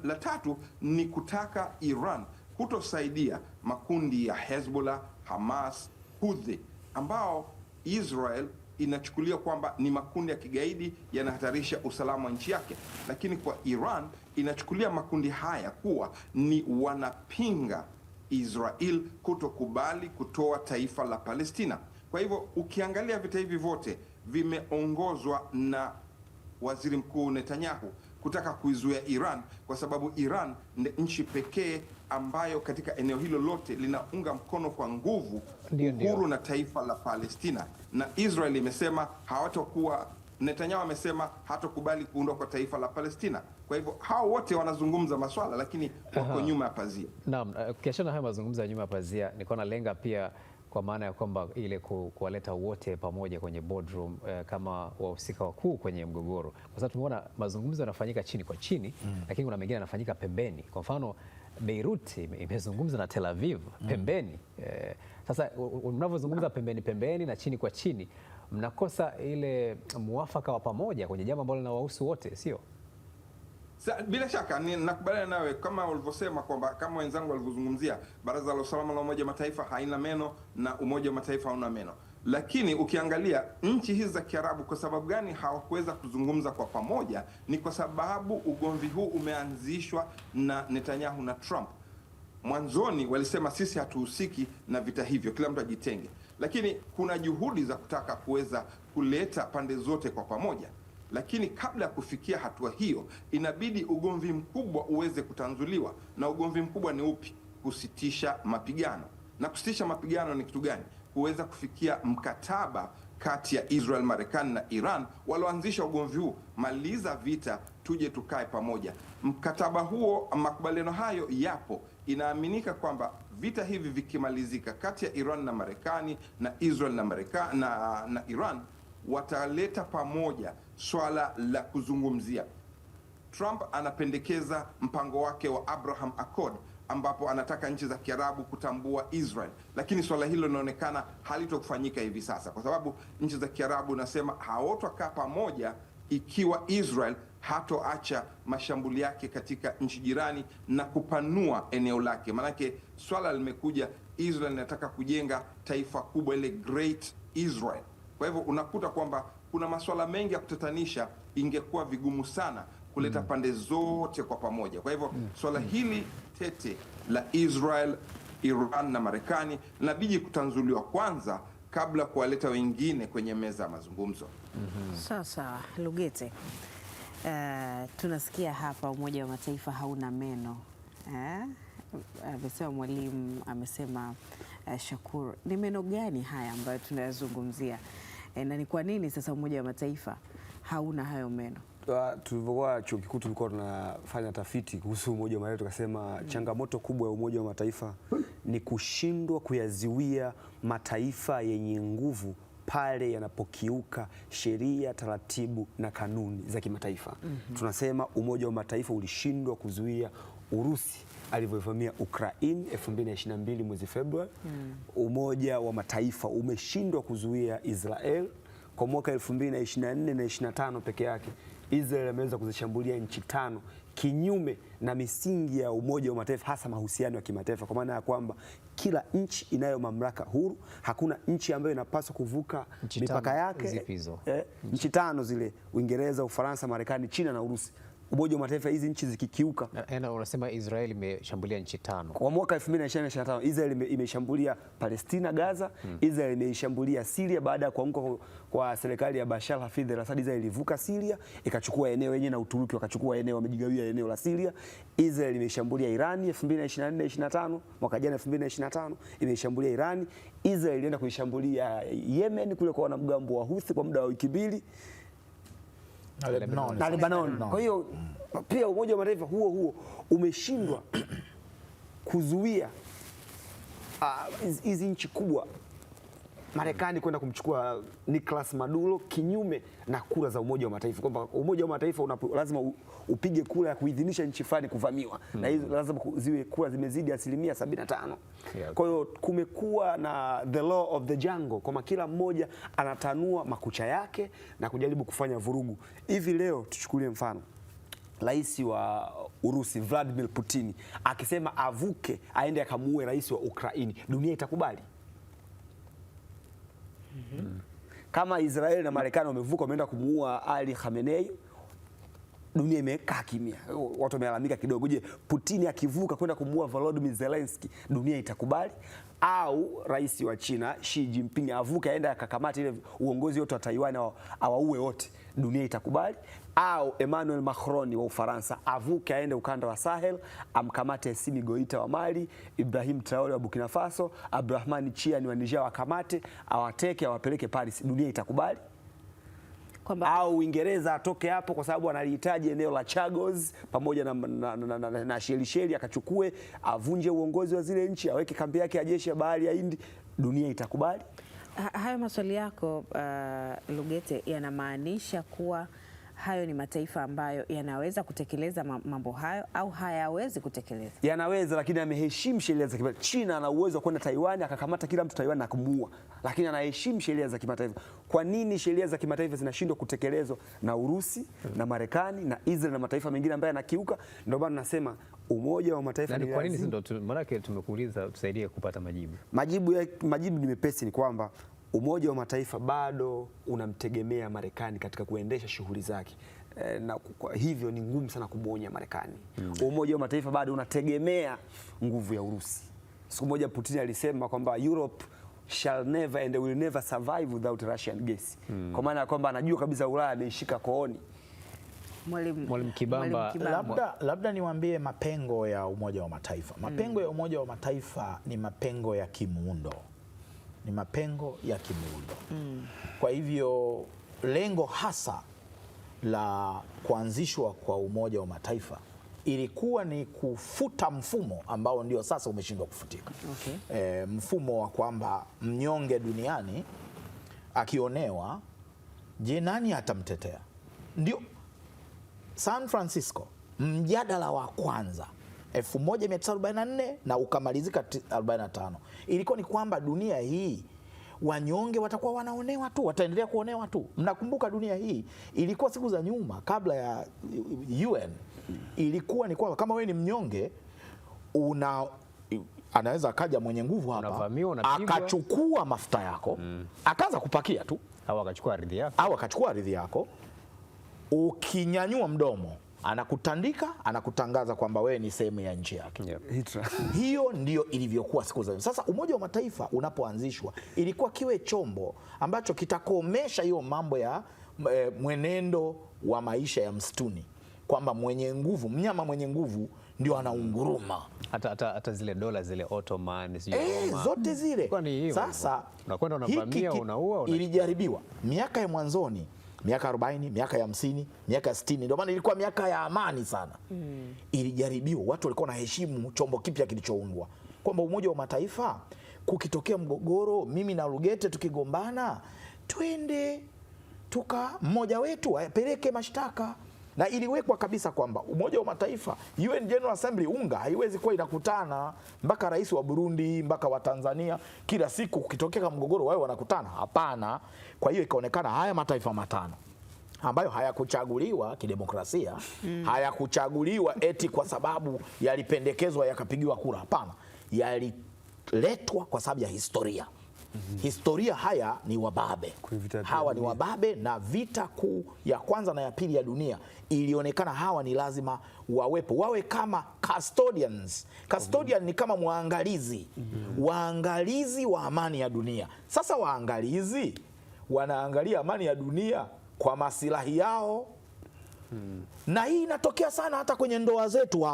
la tatu ni kutaka Iran kutosaidia makundi ya Hezbollah, Hamas, Houthi ambao Israel inachukulia kwamba ni makundi ya kigaidi, yanahatarisha usalama wa nchi yake. Lakini kwa Iran inachukulia makundi haya kuwa ni wanapinga Israel kutokubali kutoa taifa la Palestina. Kwa hivyo ukiangalia vita hivi vyote vimeongozwa na Waziri Mkuu Netanyahu kutaka kuizuia Iran, kwa sababu Iran ni nchi pekee ambayo katika eneo hilo lote linaunga mkono kwa nguvu uhuru na taifa la Palestina. Na Israel imesema Netanyahu amesema hatokubali kuundwa kwa taifa la Palestina. Kwa hivyo hao wote wanazungumza maswala, lakini wako nyuma ya pazia. Naam, ukiachana haya mazungumzo ya nyuma ya pazia, nilikuwa nalenga pia kwa maana ya kwamba ile kuwaleta wote pamoja kwenye boardroom kama wahusika wakuu kwenye mgogoro, kwa sababu tumeona mazungumzo yanafanyika chini kwa chini, lakini kuna mengine yanafanyika pembeni. Kwa mfano Beirut imezungumza na Tel Aviv pembeni. Sasa mnavyozungumza pembeni na chini kwa chini, mnakosa ile muafaka wa pamoja kwenye jambo ambalo linawahusu wote, sio? Bila shaka nakubaliana nawe, kama ulivyosema kwamba kama wenzangu walivyozungumzia, Baraza la Usalama la Umoja wa Mataifa haina meno na Umoja wa Mataifa hauna meno. Lakini ukiangalia nchi hizi za Kiarabu, kwa sababu gani hawakuweza kuzungumza kwa pamoja? Ni kwa sababu ugomvi huu umeanzishwa na Netanyahu na Trump. Mwanzoni walisema sisi hatuhusiki na vita hivyo, kila mtu ajitenge. Lakini kuna juhudi za kutaka kuweza kuleta pande zote kwa pamoja. Lakini kabla ya kufikia hatua hiyo, inabidi ugomvi mkubwa uweze kutanzuliwa. Na ugomvi mkubwa ni upi? Kusitisha mapigano. Na kusitisha mapigano ni kitu gani? Kuweza kufikia mkataba kati ya Israel, Marekani na Iran walioanzisha ugomvi huu. Maliza vita, tuje tukae pamoja. Mkataba huo, makubaliano hayo yapo. Inaaminika kwamba vita hivi vikimalizika kati ya Iran na Marekani na Israel na Iran, wataleta pamoja swala la kuzungumzia. Trump anapendekeza mpango wake wa Abraham Accord, ambapo anataka nchi za Kiarabu kutambua Israel, lakini swala hilo linaonekana halitokufanyika hivi sasa, kwa sababu nchi za Kiarabu nasema hawatokaa pamoja ikiwa Israel hatoacha mashambuli yake katika nchi jirani na kupanua eneo lake. Maanake swala limekuja, Israel inataka kujenga taifa kubwa, ile Great Israel. Kwa hivyo unakuta kwamba kuna masuala mengi ya kutatanisha, ingekuwa vigumu sana kuleta pande zote kwa pamoja. Kwa hivyo swala hili tete la Israel, Iran na Marekani linabidi kutanzuliwa kwanza kabla kuwaleta wengine kwenye meza ya mazungumzo. Sasa Lugete, tunasikia hapa Umoja wa Mataifa hauna meno, amesema Mwalimu, amesema Shakur. Ni meno gani haya ambayo tunayazungumzia, na ni kwa nini sasa Umoja wa Mataifa hauna hayo meno? Tulivyokuwa chuo kikuu tulikuwa tunafanya tafiti kuhusu Umoja wa Mataifa, tukasema changamoto kubwa ya Umoja wa Mataifa ni kushindwa kuyaziwia mataifa yenye nguvu pale yanapokiuka sheria, taratibu na kanuni za kimataifa. Tunasema Umoja wa Mataifa ulishindwa kuzuia Urusi alivyovamia Ukraine 2022 mwezi Februari. Umoja wa Mataifa umeshindwa kuzuia Israel kwa mwaka 2024 na 25 peke yake. Israel ameweza kuzishambulia nchi 5 kinyume na misingi ya Umoja wa Mataifa, hasa mahusiano ya kimataifa, kwa maana ya kwamba kila nchi inayo mamlaka huru. Hakuna nchi ambayo inapaswa kuvuka mipaka yake. Nchi 5 zile: Uingereza, Ufaransa, Marekani, China na Urusi. Umoja wa Mataifa hizi nchi zikikiuka, unasema Israel imeshambulia nchi 5 kwa mwaka 2025. Israel imeshambulia Palestina, Gaza. Israel imeshambulia Syria baada ya kuanguka kwa serikali ya Bashar Hafidh al-Assad. Israel ilivuka Syria ikachukua eneo yenyewe, na Uturuki wakachukua eneo, wamejigawia eneo la Syria. Israel imeshambulia Iran 2024-25, mwaka jana 2025 imeshambulia Iran. Israel ilienda kuishambulia Yemen kule kwa wanamgambo wa Houthi kwa muda wa wiki 2 na Lebanon. Kwa hiyo pia Umoja wa Mataifa huo umeshindwa kuzuia hizi nchi kubwa, Marekani kwenda kumchukua Nicolas Maduro kinyume na kura za Umoja wa Mataifa, kwamba Umoja wa Mataifa lazima upige kura ya kuidhinisha nchi fulani kuvamiwa, na hizo lazima ziwe kura zimezidi 75%. Kwa hiyo kumekuwa na the law of the jungle, kwamba kila mmoja anatanua makucha yake na kujaribu kufanya vurugu. Hivi leo tuchukulie mfano Rais wa Urusi Vladimir Putin akisema avuke aende akamuue rais wa Ukraini, dunia itakubali? Kama Israeli na Marekani wamevuka wameenda kumuua Ali Khamenei, dunia imekaa kimya, watu wamelalamika kidogo. Je, Putin akivuka kwenda kumuua Volodymyr Zelensky, dunia itakubali? Au rais wa China Xi Jinping avuke aenda akakamata ile uongozi wote wa Taiwan awaue wote, dunia itakubali? Au Emmanuel Macron wa Ufaransa avuke aende ukanda wa Sahel amkamate Assimi Goita wa Mali, Ibrahim Traore wa Burkina Faso, Abdurrahman Chiani wa Niger wakamate, awateke, awapeleke Paris, dunia itakubali? Au Uingereza atoke hapo kwa sababu analihitaji eneo la Chagos pamoja na Shelisheli, akachukue avunje uongozi wa zile nchi, aweke kambi yake ya jeshi ya bahari ya Hindi, dunia itakubali? Hayo maswali yako Lugete yanamaanisha kuwa hayo ni mataifa ambayo yanaweza kutekeleza mambo hayo au hayawezi kutekeleza? Yanaweza, lakini ameheshimu sheria za kimataifa. China ana uwezo wa kwenda Taiwan akakamata kila mtu Taiwan na kumuua, lakini anaheshimu sheria za kimataifa. Kwa nini sheria za kimataifa zinashindwa kutekelezwa na Urusi na Marekani na Israel na mataifa mengine ambayo yanakiuka? Ndio maana nasema Umoja wa Mataifa ni kwa nini ndio maana tumekuuliza tusaidie kupata majibu. Majibu ni mepesi, ni kwamba Umoja wa Mataifa bado unamtegemea Marekani katika kuendesha shughuli zake, na kwa hivyo ni ngumu sana kumwonya Marekani. Umoja wa Mataifa bado unategemea nguvu ya Urusi. Siku moja Putin alisema kwamba Europe shall never and will never survive without Russian gas. Kwa maana ya kwamba anajua kabisa Ulaya ameishika kooni. Mwalimu Kibamba, labda niwaambie mapengo ya Umoja wa Mataifa. Mapengo ya Umoja wa Mataifa ni mapengo ya kimuundo. Ni mapengo ya kimuundo. Kwa hivyo lengo hasa la kuanzishwa kwa Umoja wa Mataifa ilikuwa ni kufuta mfumo ambao ndio sasa umeshindwa kufutika. Mfumo wa kwamba mnyonge duniani akionewa, je, nani atamtetea? Ndio San Francisco mjadala wa kwanza 1944 na ukamalizika 45. Ilikuwa ni kwamba dunia hii wanyonge watakuwa wanaonewa tu, wataendelea kuonewa tu. Mnakumbuka dunia hii ilikuwa siku za nyuma kabla ya UN, ilikuwa ni kwamba kama wewe ni mnyonge anaweza akaja mwenye nguvu hapa akachukua mafuta yako, akaanza kupakia tu, au akachukua ardhi yako, ukinyanyua mdomo anakutandika, anakutangaza kwamba wewe ni sehemu ya nchi yake. Hiyo ndio ilivyokuwa siku za sasa. Umoja wa Mataifa unapoanzishwa ilikuwa kiwe chombo ambacho kitakomesha hiyo mambo ya mwenendo wa maisha ya msituni, kwamba mwenye nguvu, mnyama mwenye nguvu ndio anaunguruma. Hata zile dola zile Ottoman zote zile. Sasa unakwenda unavamia, unaua. Ilijaribiwa miaka ya mwanzoni miaka 40, miaka ya 50, miaka ya 60. Ndio maana ilikuwa miaka ya amani sana. Ilijaribiwa, watu walikuwa wanaheshimu chombo kipya kilichoundwa, kwamba Umoja wa Mataifa kukitokea mgogoro, mimi na Lugete tukigombana, twende mmoja wetu apeleke mashtaka. Na iliwekwa kabisa kwamba Umoja wa Mataifa, UN General Assembly unga haiwezi kuwa inakutana mpaka rais wa Burundi mpaka wa Tanzania kila siku kukitokea mgogoro wao wanakutana. Hapana. Kwa hiyo ikaonekana haya mataifa matano ambayo hayakuchaguliwa kidemokrasia, hayakuchaguliwa eti kwa sababu yalipendekezwa yakapigiwa kura. Hapana, yaliletwa kwa sababu ya historia. Historia, haya ni wababe, hawa ni wababe, na vita kuu ya kwanza na ya pili ya dunia ilionekana hawa ni lazima wawepo, wawe kama custodians. Custodian ni kama mwangalizi, waangalizi wa amani ya dunia. Sasa waangalizi wanaangalia amani ya dunia kwa masilahi yao. Na hii inatokea sana hata kwenye ndoa zetu.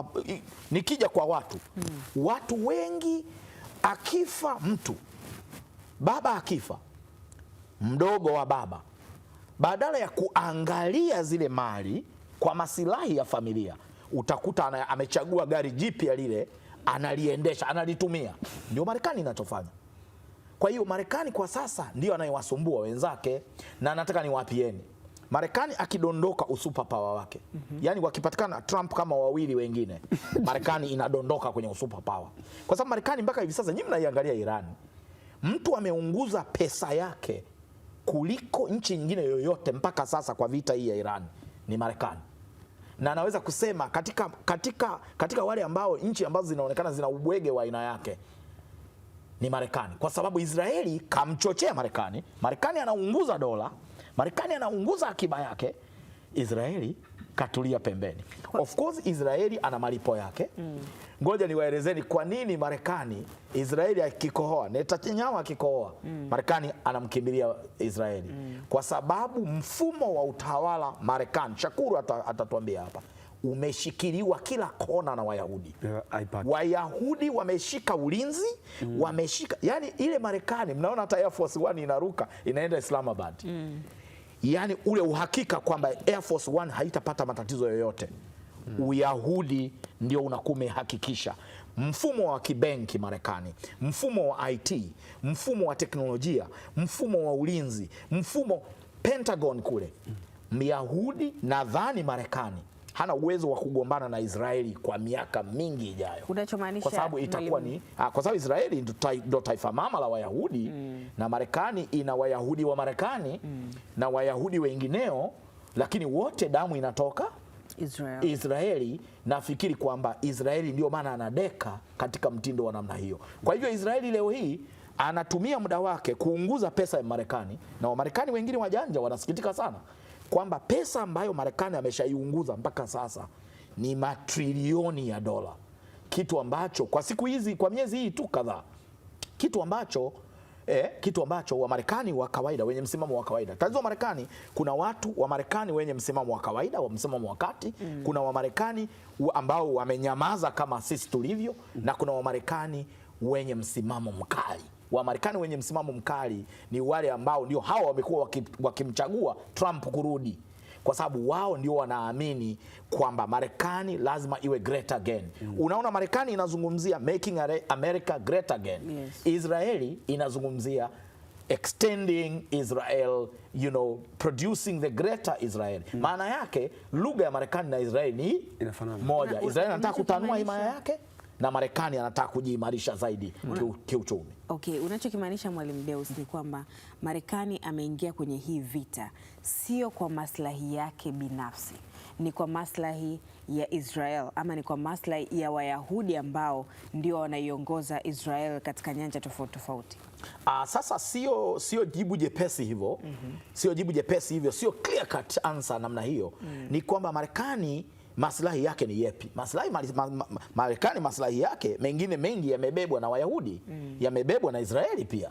Nikija kwa watu wengi, akifa mtu, baba akifa, mdogo wa baba, badala ya kuangalia zile mali kwa masilahi ya familia, utakuta amechagua gari jipya lile, analiendesha, analitumia. Ndio Marekani inachofanya. Kwa hiyo Marekani kwa sasa ndio anayewasumbua wenzake, na nataka niwapieni, Marekani akidondoka usuper power wake, yani wakipatikana Trump kama wawili wengine, Marekani inadondoka kwenye usuper power. Kwa sababu Marekani mpaka hivi sasa, nyinyi mnaiangalia Iran, mtu ameunguza pesa yake kuliko nchi nyingine yoyote mpaka sasa kwa vita hii ya Iran ni Marekani. Na anaweza kusema katika wale ambao nchi ambazo zinaonekana zina ubwege wa aina yake ni Marekani, kwa sababu Israeli kamchochea Marekani. Marekani anaunguza dola, Marekani anaunguza akiba yake, Israeli katulia pembeni. Of course Israeli ana malipo yake. Ngoja niwaelezeni kwa nini Marekani, Israeli akikohoa, Netanyahu akikohoa, Marekani anamkimbilia Israeli. Kwa sababu mfumo wa utawala Marekani, Shakuru atatuambia hapa, umeshikiliwa kila kona na Wayahudi. Wayahudi wameshika ulinzi, wameshika, yani ile Marekani, mnaona hata Air Force One inaruka inaenda Islamabad. Yani ule uhakika kwamba Air Force One haitapata matatizo yoyote. Uyahudi ndio unakumehakikisha. Mfumo wa kibenki Marekani, mfumo wa IT, mfumo wa teknolojia, mfumo wa ulinzi, mfumo Pentagon kule. Myahudi, nadhani Marekani hana uwezo wa kugombana na Israeli kwa miaka mingi ijayo. Unachomaanisha, kwa sababu itakuwa ni kwa sababu Israeli ndio taifa mama la Wayahudi, na Marekani ina Wayahudi wa Marekani na Wayahudi wengineo, lakini wote damu inatoka Israeli. Nafikiri kwamba Israeli ndio maana anadeka katika mtindo wa namna hiyo. Kwa hivyo Israeli leo hii anatumia muda wake kuunguza pesa ya Marekani, na Wamarekani wengine wajanja wanasikitika sana kwamba pesa ambayo Marekani ameshaiunguza mpaka sasa ni matrilioni ya dola, kitu ambacho kwa siku hizi, kwa miezi hii tu kadhaa, kitu ambacho Wamarekani wa kawaida wenye msimamo wa kawaida. Tatizo wa Marekani, kuna watu wa Marekani wenye msimamo wa kawaida, wa msimamo wa kati, kuna Wamarekani ambao wamenyamaza kama sisi tulivyo, na kuna Wamarekani wenye msimamo mkali. Wamarekani wenye msimamo mkali ni wale ambao ndio hawa wamekuwa wakimchagua Trump kurudi, kwa sababu wao ndio wanaamini kwamba Marekani lazima iwe great again. Unaona, Marekani inazungumzia making America great again. Yes. Israeli inazungumzia extending Israel, producing the greater Israel. Maana yake lugha ya Marekani na Israeli ni moja. Israeli anataka kutanua himaya yake na Marekani anataka kujiimarisha zaidi kiuchumi. Okay, unachokimaanisha Mwalimu Deus ni kwamba Marekani ameingia kwenye hii vita sio kwa maslahi yake binafsi, ni kwa maslahi ya Israel, ama ni kwa maslahi ya Wayahudi ambao ndio wanaiongoza Israel katika nyanja tofauti tofauti. Sasa sio jibu jepesi hivyo. Sio jibu jepesi hivyo, sio clear cut answer namna hiyo. Ni kwamba Marekani maslahi yake ni yepi? Marekani maslahi yake mengine mengi yamebebwa na Wayahudi, yamebebwa na Israeli pia.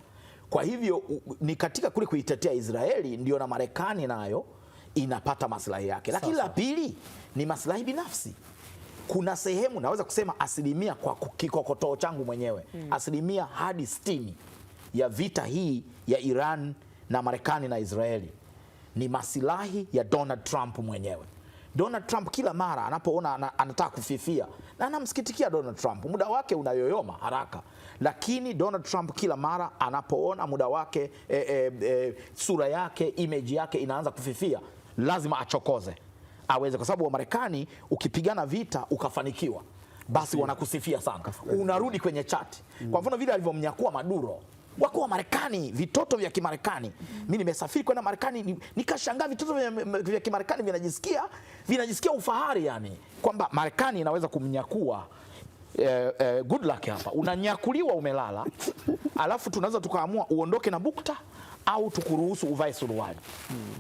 Kwa hivyo ni katika kule kuitetea Israeli ndio na Marekani nayo inapata maslahi yake. Lakini la pili ni maslahi binafsi. Kuna sehemu naweza kusema asilimia, kwa kikokotoo changu mwenyewe, asilimia hadi 60 ya vita hii ya Iran na Marekani na Israeli ni masilahi ya Donald Trump mwenyewe. Donald Trump kila mara anapoona anataka kufifia, na anamsikitikia Donald Trump, muda wake unayoyoma haraka, lakini Donald Trump kila mara anapoona muda wake sura yake, image yake inaanza kufifia, lazima achokoze aweze, kwa sababu Wamarekani ukipigana vita ukafanikiwa, basi wanakusifia sana, unarudi kwenye chati. Kwa mfano vile alivyomnyakua Maduro, wako wa Marekani, vitoto vya Kimarekani. Mimi nimesafiri kwenda Marekani, nikashangaa vitoto vya Kimarekani vinajisikia ufahari, yani kwamba Marekani inaweza kumnyakua good luck hapa. Unanyakuliwa umelala, alafu tunaweza tukaamua uondoke na bukta au tukuruhusu uvae suruali.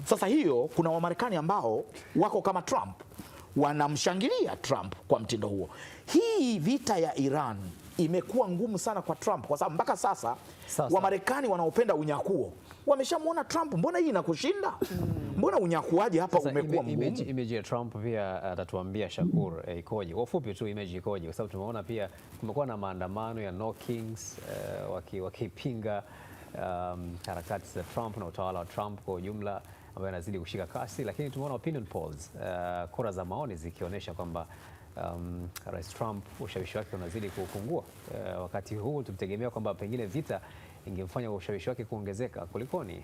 Sasa hiyo, kuna Wamarekani ambao wako kama Trump, wanamshangilia Trump kwa mtindo huo. Hii vita ya Iran imekuwa ngumu sana kwa Trump, kwa sababu mpaka sasa Wamarekani wanaopenda unyakuo wameshamuona Trump, mbona hii inakushinda? Mbona unyakuaje hapa umekuwa mgumu? Image ya Trump pia atatuambia Shakur ikoje. Kwa ufupi tu image ikoje, kwa sababu tumeona pia kumekuwa na maandamano ya No Kings wakipinga harakati za Trump na utawala wa Trump kwa ujumla, ambayo anazidi kushika kasi, lakini tumeona opinion polls, kura za maoni zikionyesha kwamba Rais Trump ushawishi wake unazidi kupungua. Wakati huu tulitegemea kwamba pengine vita ingemfanya ushawishi wake kuongezeka. Kulikoni?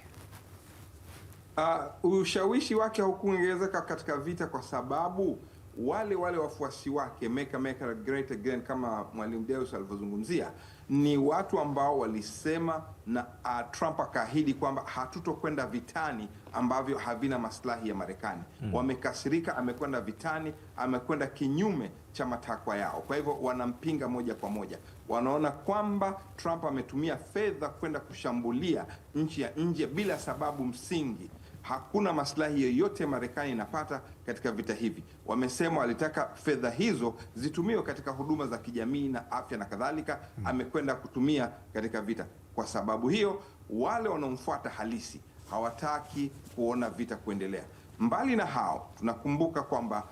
Ushawishi wake haukuongezeka katika vita kwa sababu wale wafuasi wake Make America Great Again, kama Mwalimu Deus alivyozungumzia, ni watu ambao walisema na Trump akaahidi kwamba hatutokwenda vitani ambavyo havina maslahi ya Marekani. Wamekasirika, amekwenda vitani, amekwenda kinyume cha matakwa yao. Kwa hivyo wanampinga moja kwa moja. Wanaona kwamba Trump ametumia fedha kwenda kushambulia nchi ya nje bila sababu msingi. Hakuna maslahi yoyote Marekani inapata katika vita hivi. Wamesema walitaka fedha hizo zitumiwe katika huduma za kijamii na afya na kadhalika. Amekwenda kutumia katika vita. Kwa sababu hiyo, wale wanaomfuata halisi hawataki kuona vita kuendelea. Mbali na hao, tunakumbuka kwamba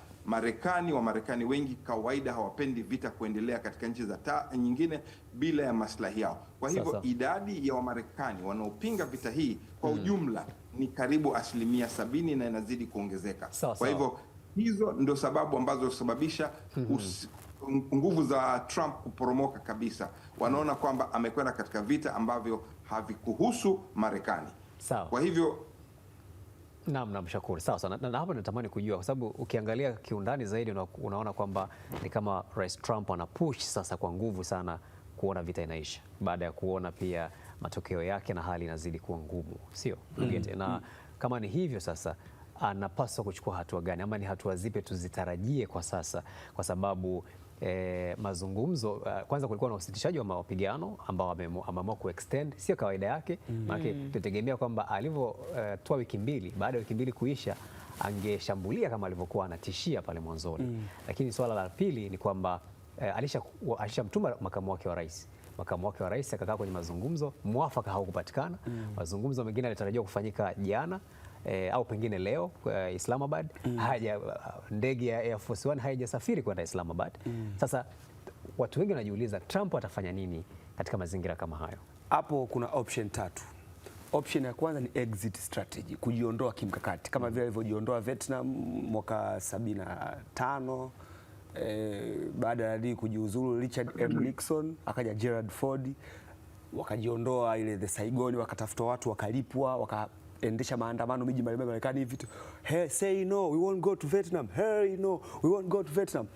Wamarekani wengi kawaida hawapendi vita kuendelea katika nchi za nyingine bila ya maslahi yao. Kwa hivyo idadi ya Wamarekani wanaopinga vita hii kwa ujumla ni karibu 70% na inazidi kuongezeka. Kwa hivyo hizo ndio sababu ambazo husababisha nguvu za Trump kuporomoka kabisa. Wanaona kwamba amekwenda katika vita ambavyo havikuhusu Marekani. Kwa hivyo Naam, Shakur. Sawa. Na hapa natamani kujua, kwa sababu ukiangalia kiundani zaidi unaona kwamba ni kama Rais Trump ana push sasa kwa nguvu sana kuona vita inaisha, baada ya kuona pia matokeo yake na hali inazidi kuwa ngumu, sio? Na kama ni hivyo sasa, anapaswa kuchukua hatua gani, ama ni hatua zipi tuzitarajie kwa sasa? Kwa sababu mazungumzo kwanza, kulikuwa na usitishaji wa mapigano ambao ameamua kuextend, sio kawaida yake. Maana tutegemea kwamba alivyotoa wiki mbili, baada ya wiki mbili kuisha angeshambulia kama alivyokuwa anatishia pale mwanzoni. Lakini swala la pili ni kwamba alishamtuma makamu wake wa rais. Makamu wake wa rais akakaa kwenye mazungumzo, mwafaka haukupatikana. Mazungumzo mengine yalitarajiwa kufanyika jana au pengine leo Islamabad. Ndege ya Air Force One haijasafiri kwenda Islamabad. Sasa watu wengi wanajiuliza Trump atafanya nini katika mazingira kama hayo? Hapo kuna option tatu. Option ya kwanza ni exit strategy, kujiondoa kimkakati, kama vile alivyojiondoa Vietnam mwaka 75 baada ya kujiuzulu Richard M. Nixon, akaja Gerald Ford, wakajiondoa ile the Saigon, wakatafuta watu wakalipwa, wakaendesha maandamano miji mbalimbali Marekani hivi tu. Hey, say no, we won't go to Vietnam. Hey, no, we won't go to Vietnam.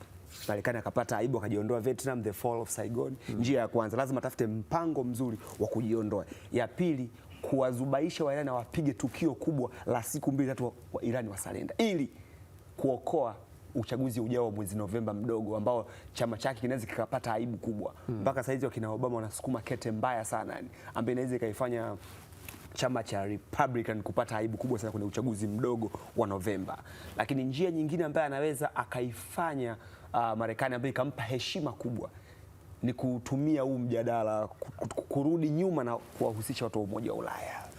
Marekani akapata aibu, akajiondoa Vietnam, the fall of Saigon. Njia ya kwanza, lazima tafute mpango mzuri wa kujiondoa. Ya pili, kuwazubaisha wa Irani wapige tukio kubwa la siku 2-3 wa Irani wasalenda, ili kuokoa uchaguzi ujao mwezi Novemba mdogo, ambao chama chake kinaweza kikapata aibu kubwa. Mpaka sasa hizi wakina Obama wanasukuma kete mbaya sana, yani ambaye inaweza ikaifanya chama cha Republican kupata aibu kubwa sana kwenye uchaguzi mdogo wa Novemba. Lakini njia nyingine ambayo anaweza akaifanya Marekani ambayo ikampa heshima kubwa ni kutumia huu mjadala kurudi nyuma na kuwahusisha watu wa Umoja wa Ulaya.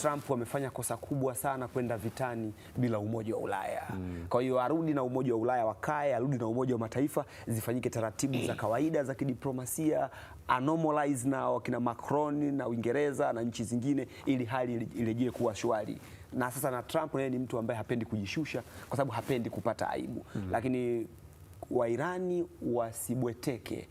Trump amefanya kosa kubwa sana kwenda vitani bila Umoja wa Ulaya. Kwa hiyo arudi na Umoja wa Ulaya wakae, arudi na Umoja wa Mataifa, zifanyike taratibu za kawaida za kidiplomasia, anomalize na wakina Macron na Uingereza na nchi zingine, ili hali irejee kuwa shwari. na sasa na Trump yeye ni mtu ambaye hapendi kujishusha kwa sababu hapendi kupata aibu. Lakini Wairani wasibweteke,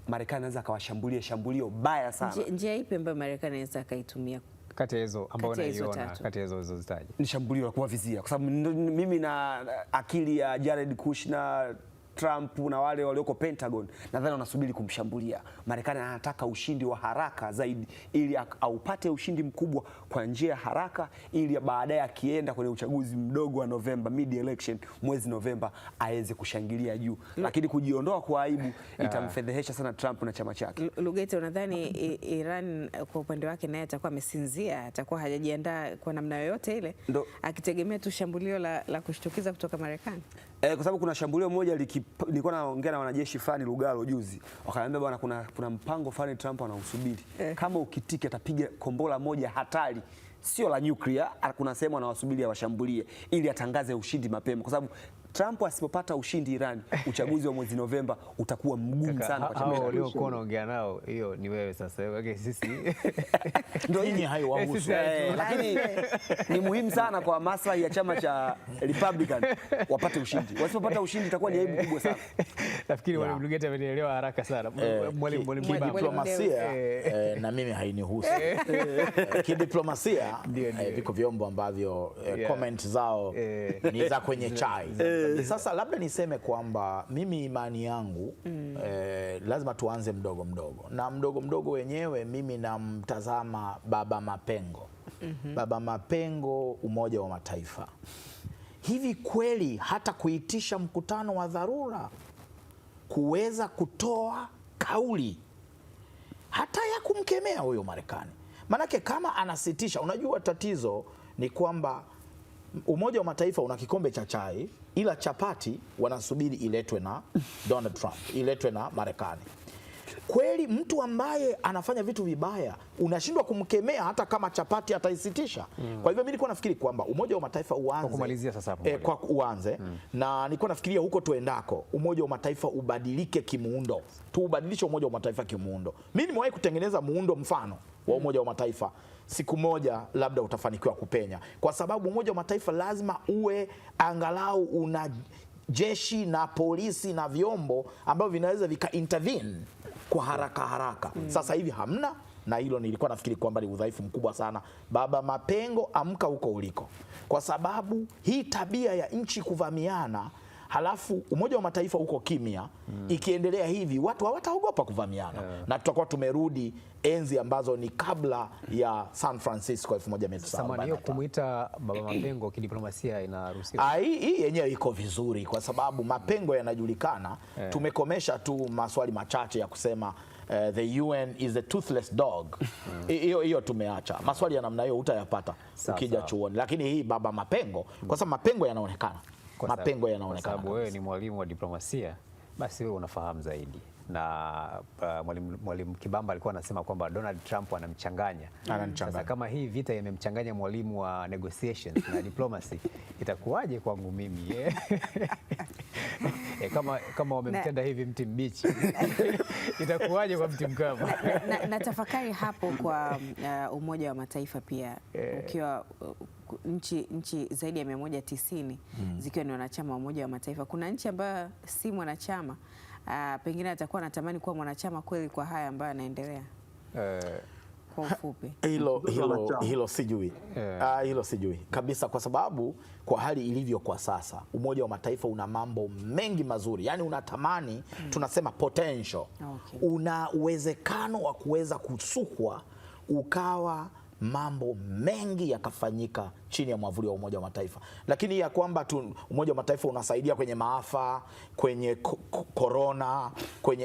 Marekani anaweza akawashambulia shambulio baya sana. Njia ipi ambayo Marekani anaweza akaitumia kati ya hizo ambayo unaiona, kati ya hizo zitaje? Ni shambulio la kuwavizia, kwa sababu mimi na akili ya Jared Kushner, Trump na wale walioko Pentagon nadhani wanasubiri kumshambulia. Marekani anataka ushindi wa haraka zaidi ili aupate ushindi mkubwa kwa njia ya haraka, ili baadaye akienda kwenye uchaguzi mdogo wa Novemba, mid election mwezi Novemba, aweze kushangilia juu. Lakini kujiondoa kwa aibu itamfedhehesha sana Trump na chama chake. Lugete, unadhani Iran kwa upande wake naye atakuwa amesinzia, atakuwa hajajiandaa kwa namna yoyote ile, akitegemea tu shambulio la kushtukiza kutoka Marekani? Kwa sababu kuna shambulio moja nilikuwa naongea na wanajeshi fulani Lugalo juzi, wakaniambia bwana, kuna mpango fulani Trump anausubiri. Kama ukitiki atapiga kombola moja hatari, sio la nyuklia, kuna sehemu anawasubiri awashambulie ili atangaze ushindi mapema, kwa sababu Trump asipopata ushindi Iran, uchaguzi wa mwezi Novemba utakuwa mgumu sana kwa chama chake. Waliokuwa wanaongea nao, hiyo ni wewe sasa. Okay, sisi ndio nyinyi haiwahusu. Lakini ni muhimu sana kwa maslahi ya chama cha Republican wapate ushindi. Wasipopata ushindi itakuwa ni aibu kubwa sana. Nafikiri Mwalimu Lugete amenielewa haraka sana. Mwalimu Kibamba, diplomasia na mimi hainihusu. Kidiplomasia viko vyombo ambavyo comment zao ni za kwenye chai. Sasa labda niseme kwamba mimi imani yangu lazima tuanze mdogo mdogo, na mdogo mdogo wenyewe mimi namtazama Baba Mapengo. Baba Mapengo, Umoja wa Mataifa. Hivi kweli hata kuitisha mkutano wa dharura kuweza kutoa kauli hata ya kumkemea huyo Marekani? Manake kama anasitisha, unajua tatizo ni kwamba Umoja wa Mataifa una kikombe cha chai, ila chapati wanasubiri iletwe na Donald Trump, iletwe na Marekani. Kweli mtu ambaye anafanya vitu vibaya unashindwa kumkemea hata kama chapati ataisitisha? Kwa hivyo mimi nilikuwa nafikiri kwamba Umoja wa Mataifa uanze kwa kumalizia sasa hapo kwa uanze na nilikuwa nafikiria huko tuendako, Umoja wa Mataifa ubadilike kimuundo. Tuubadilishe Umoja wa Mataifa kimuundo. Mimi nimewahi kutengeneza muundo mfano wa Umoja wa Mataifa. Siku moja labda utafanikiwa kupenya, kwa sababu Umoja wa Mataifa lazima uwe angalau una jeshi na polisi na vyombo ambavyo vinaweza vika intervene kwa haraka. Sasa hivi hamna, na hilo nilikuwa nafikiri kwamba ni udhaifu mkubwa sana. Baba Mapengo, amka huko uliko, kwa sababu hii tabia ya nchi kuvamiana halafu Umoja wa Mataifa uko kimya, ikiendelea hivi watu hawataogopa kuvamiana, na tutakuwa tumerudi enzi ambazo ni kabla ya San Francisco 1945. Hiyo kumuita Baba Mapengo kidiplomasia inaruhusiwa? Hii yenyewe iko vizuri, kwa sababu mapengo yanajulikana. Tumekomesha tu maswali machache ya kusema the UN is a toothless dog. Hiyo tumeacha. Maswali ya namna hiyo utayapata ukija chuoni, lakini hii Baba Mapengo, kwa sababu mapengo yanaonekana. Mapengo yanaonekana. Kwa sababu wewe ni mwalimu wa diplomasia, basi wewe unafahamu zaidi. Na Mwalimu Kibamba alikuwa anasema kwamba Donald Trump anamchanganya. Sasa kama hii vita imemchanganya mwalimu wa negotiations na diplomacy, itakuwaje kwangu mimi? Kama wamemtenda hivi mti mbichi, itakuwaje kwa mti mkavu? Na tafakari hapo kwa Umoja wa Mataifa pia, ukiwa nchi zaidi ya 190 zikiwa ni wanachama wa Umoja wa Mataifa, kuna nchi ambayo si mwanachama, pengine atakuwa anatamani kuwa mwanachama kweli kwa haya ambayo yanaendelea? Kwa ufupi hilo sijui. Hilo sijui kabisa, kwa sababu kwa hali ilivyo kwa sasa Umoja wa Mataifa una mambo mengi mazuri, yani unatamani tunasema potential. Una uwezekano wa kuweza kusukwa ukawa mambo mengi yakafanyika chini ya mwavuli wa Umoja wa Mataifa. Lakini ya kwamba Umoja wa Mataifa unasaidia kwenye maafa, kwenye corona,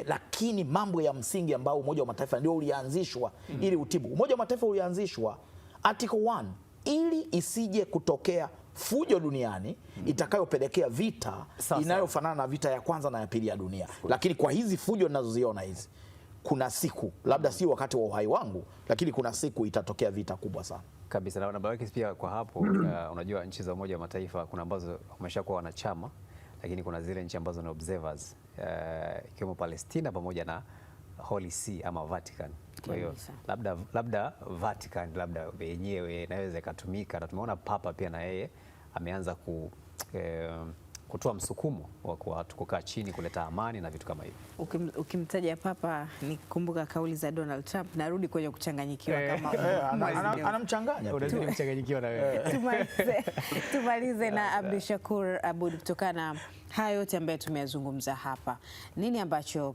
lakini mambo ya msingi ambao Umoja wa Mataifa ndio ulianzishwa ili utibu. Umoja wa Mataifa ulianzishwa Article 1 ili isije kutokea fujo duniani itakayopelekea vita inayofanana na vita ya kwanza na ya pili ya dunia. Lakini kwa hizi fujo ninazoziona hizi, kuna siku, labda si wakati wa uhai wangu, lakini kuna siku itatokea vita kubwa sana kabisa. Na nabaki pia kwa hapo, unajua nchi za Umoja wa Mataifa kuna ambazo wameshakuwa wanachama, lakini kuna zile nchi ambazo ni observers, ikiwemo Palestina pamoja na Holy See ama Vatican. Kwa hiyo labda Vatican labda yenyewe inaweza ikatumika, na tumeona Papa pia na yeye ameanza kutoa msukumo wa watu kukaa chini kuleta amani na vitu kama hivyo. Ukimtaja Papa nikumbuka kauli za Donald Trump, narudi kwenye kuchanganyikiwa kama anamchanganya. Unazidi kuchanganyikiwa na wewe. Tumalize na Abdushakur Aboud, kutokana na haya yote ambayo tumeyazungumza hapa, nini ambacho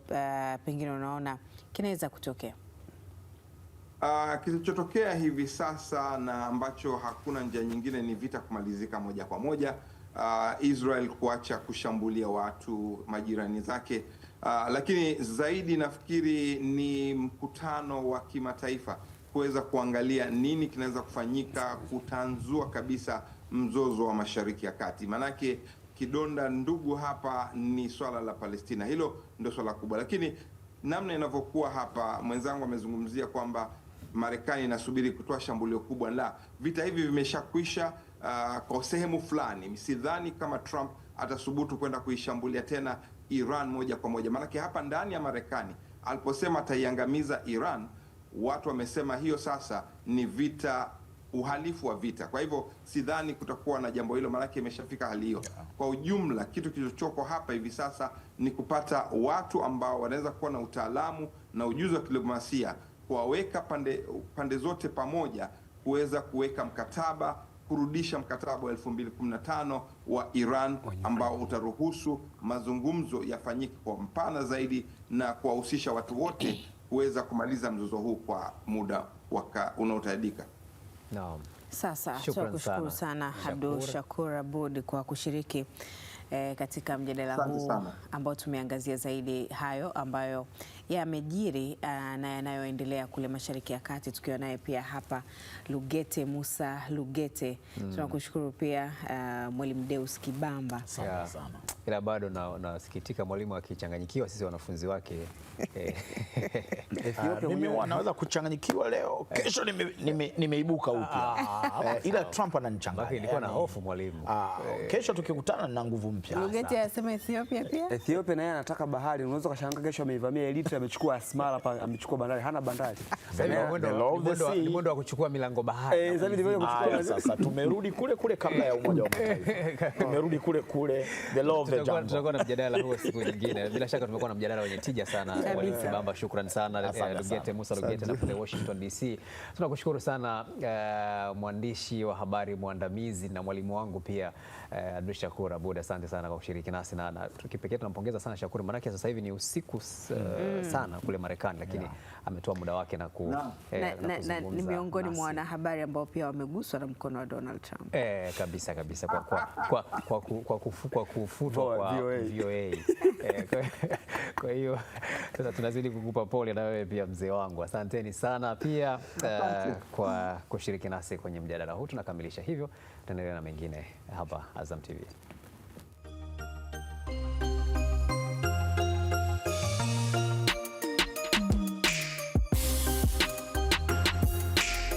pengine unaona kinaweza kutokea? Kilichotokea hivi sasa na ambacho hakuna njia nyingine ni vita kumalizika moja kwa moja. Israel kuacha kushambulia watu majirani zake, lakini zaidi nafikiri ni mkutano wa kimataifa kuweza kuangalia nini kinaweza kufanyika kutanzua kabisa mzozo wa Mashariki ya Kati. Manake kidonda ndugu hapa ni swala la Palestina, hilo ndio swala kubwa. Lakini namna inavyokuwa hapa, mwenzangu amezungumzia kwamba Marekani inasubiri kutoa shambulio kubwa. La, vita hivi vimeshakwisha kwa sehemu fulani. Sidhani kama Trump atasubutu kwenda kuishambulia tena Iran moja kwa moja, maanake hapa ndani ya Marekani aliposema ataiangamiza Iran, watu wamesema hiyo sasa ni vita, uhalifu wa vita. Kwa hivyo sidhani kutakuwa na jambo hilo, maanake imeshafika hali hiyo. Kwa ujumla, kitu kilichochoko hapa hivi sasa ni kupata watu ambao wanaweza kuwa na utaalamu na ujuzi wa kidiplomasia, kuwaweka pande zote pamoja, kuweza kuweka mkataba, kurudisha mkataba wa 2015 wa Iran ambao utaruhusu mazungumzo yafanyike kwa mpana zaidi na kuwahusisha watu wote kuweza kumaliza mzozo huu kwa muda unaotarajiwa. Naam. Sasa tunakushukuru sana Abdushakur Aboud kwa kushiriki katika mjadala huu ambao tumeangazia zaidi hayo ambayo yamejiri na yanayoendelea kule Mashariki ya Kati, tukiwa naye pia hapa Lugete Musa Lugete. Tunakushukuru pia Mwalimu Deus Kibamba. Sana. Ila bado nasikitika mwalimu akichanganyikiwa, sisi wanafunzi wake mimi wanaweza kuchanganyikiwa leo, kesho nimeibuka upya. Ila Trump ananichanganya. Nilikuwa na hofu mwalimu. Kesho tukikutana na nguvu mpya. Lugete anasema Ethiopia pia. Ethiopia naye anataka bahari. Unaweza kushangaa kesho ameivamia Eritrea, amechukua Asmara hapa, amechukua bandari, hana bandari. Ni mwendo wa kuchukua milango bahari. Sasa tumerudi kule kabla ya Umoja wa Mataifa. Tumerudi kule the law of the jungle. Tutakuwa na mjadala huo siku nyingine. Bila shaka tumekuwa na mjadala wenye tija sana. Mwalimu Kibamba, shukrani sana. Lugete Musa Lugete na kule Washington DC. Tunakushukuru sana mwandishi wa habari mwandamizi na mwalimu wangu pia Abdushakur Aboud, asante sana kwa kushiriki nasi, na tukipekee tunampongeza sana Shakur, maana sasa hivi ni usiku sana kule Marekani, lakini ametoa muda wake na kuzungumza. Ni miongoni mwa wanahabari ambao pia wameguswa na mkono wa Donald Trump. Kabisa kwa kufutwa kwa VOA. Kwa hiyo sasa tunazidi kukupa pole na wewe pia mzee wangu. Asanteni sana pia kwa kushiriki nasi kwenye mjadala huu. Tunakamilisha hivyo, tunaendelea na mengine hapa Azam TV.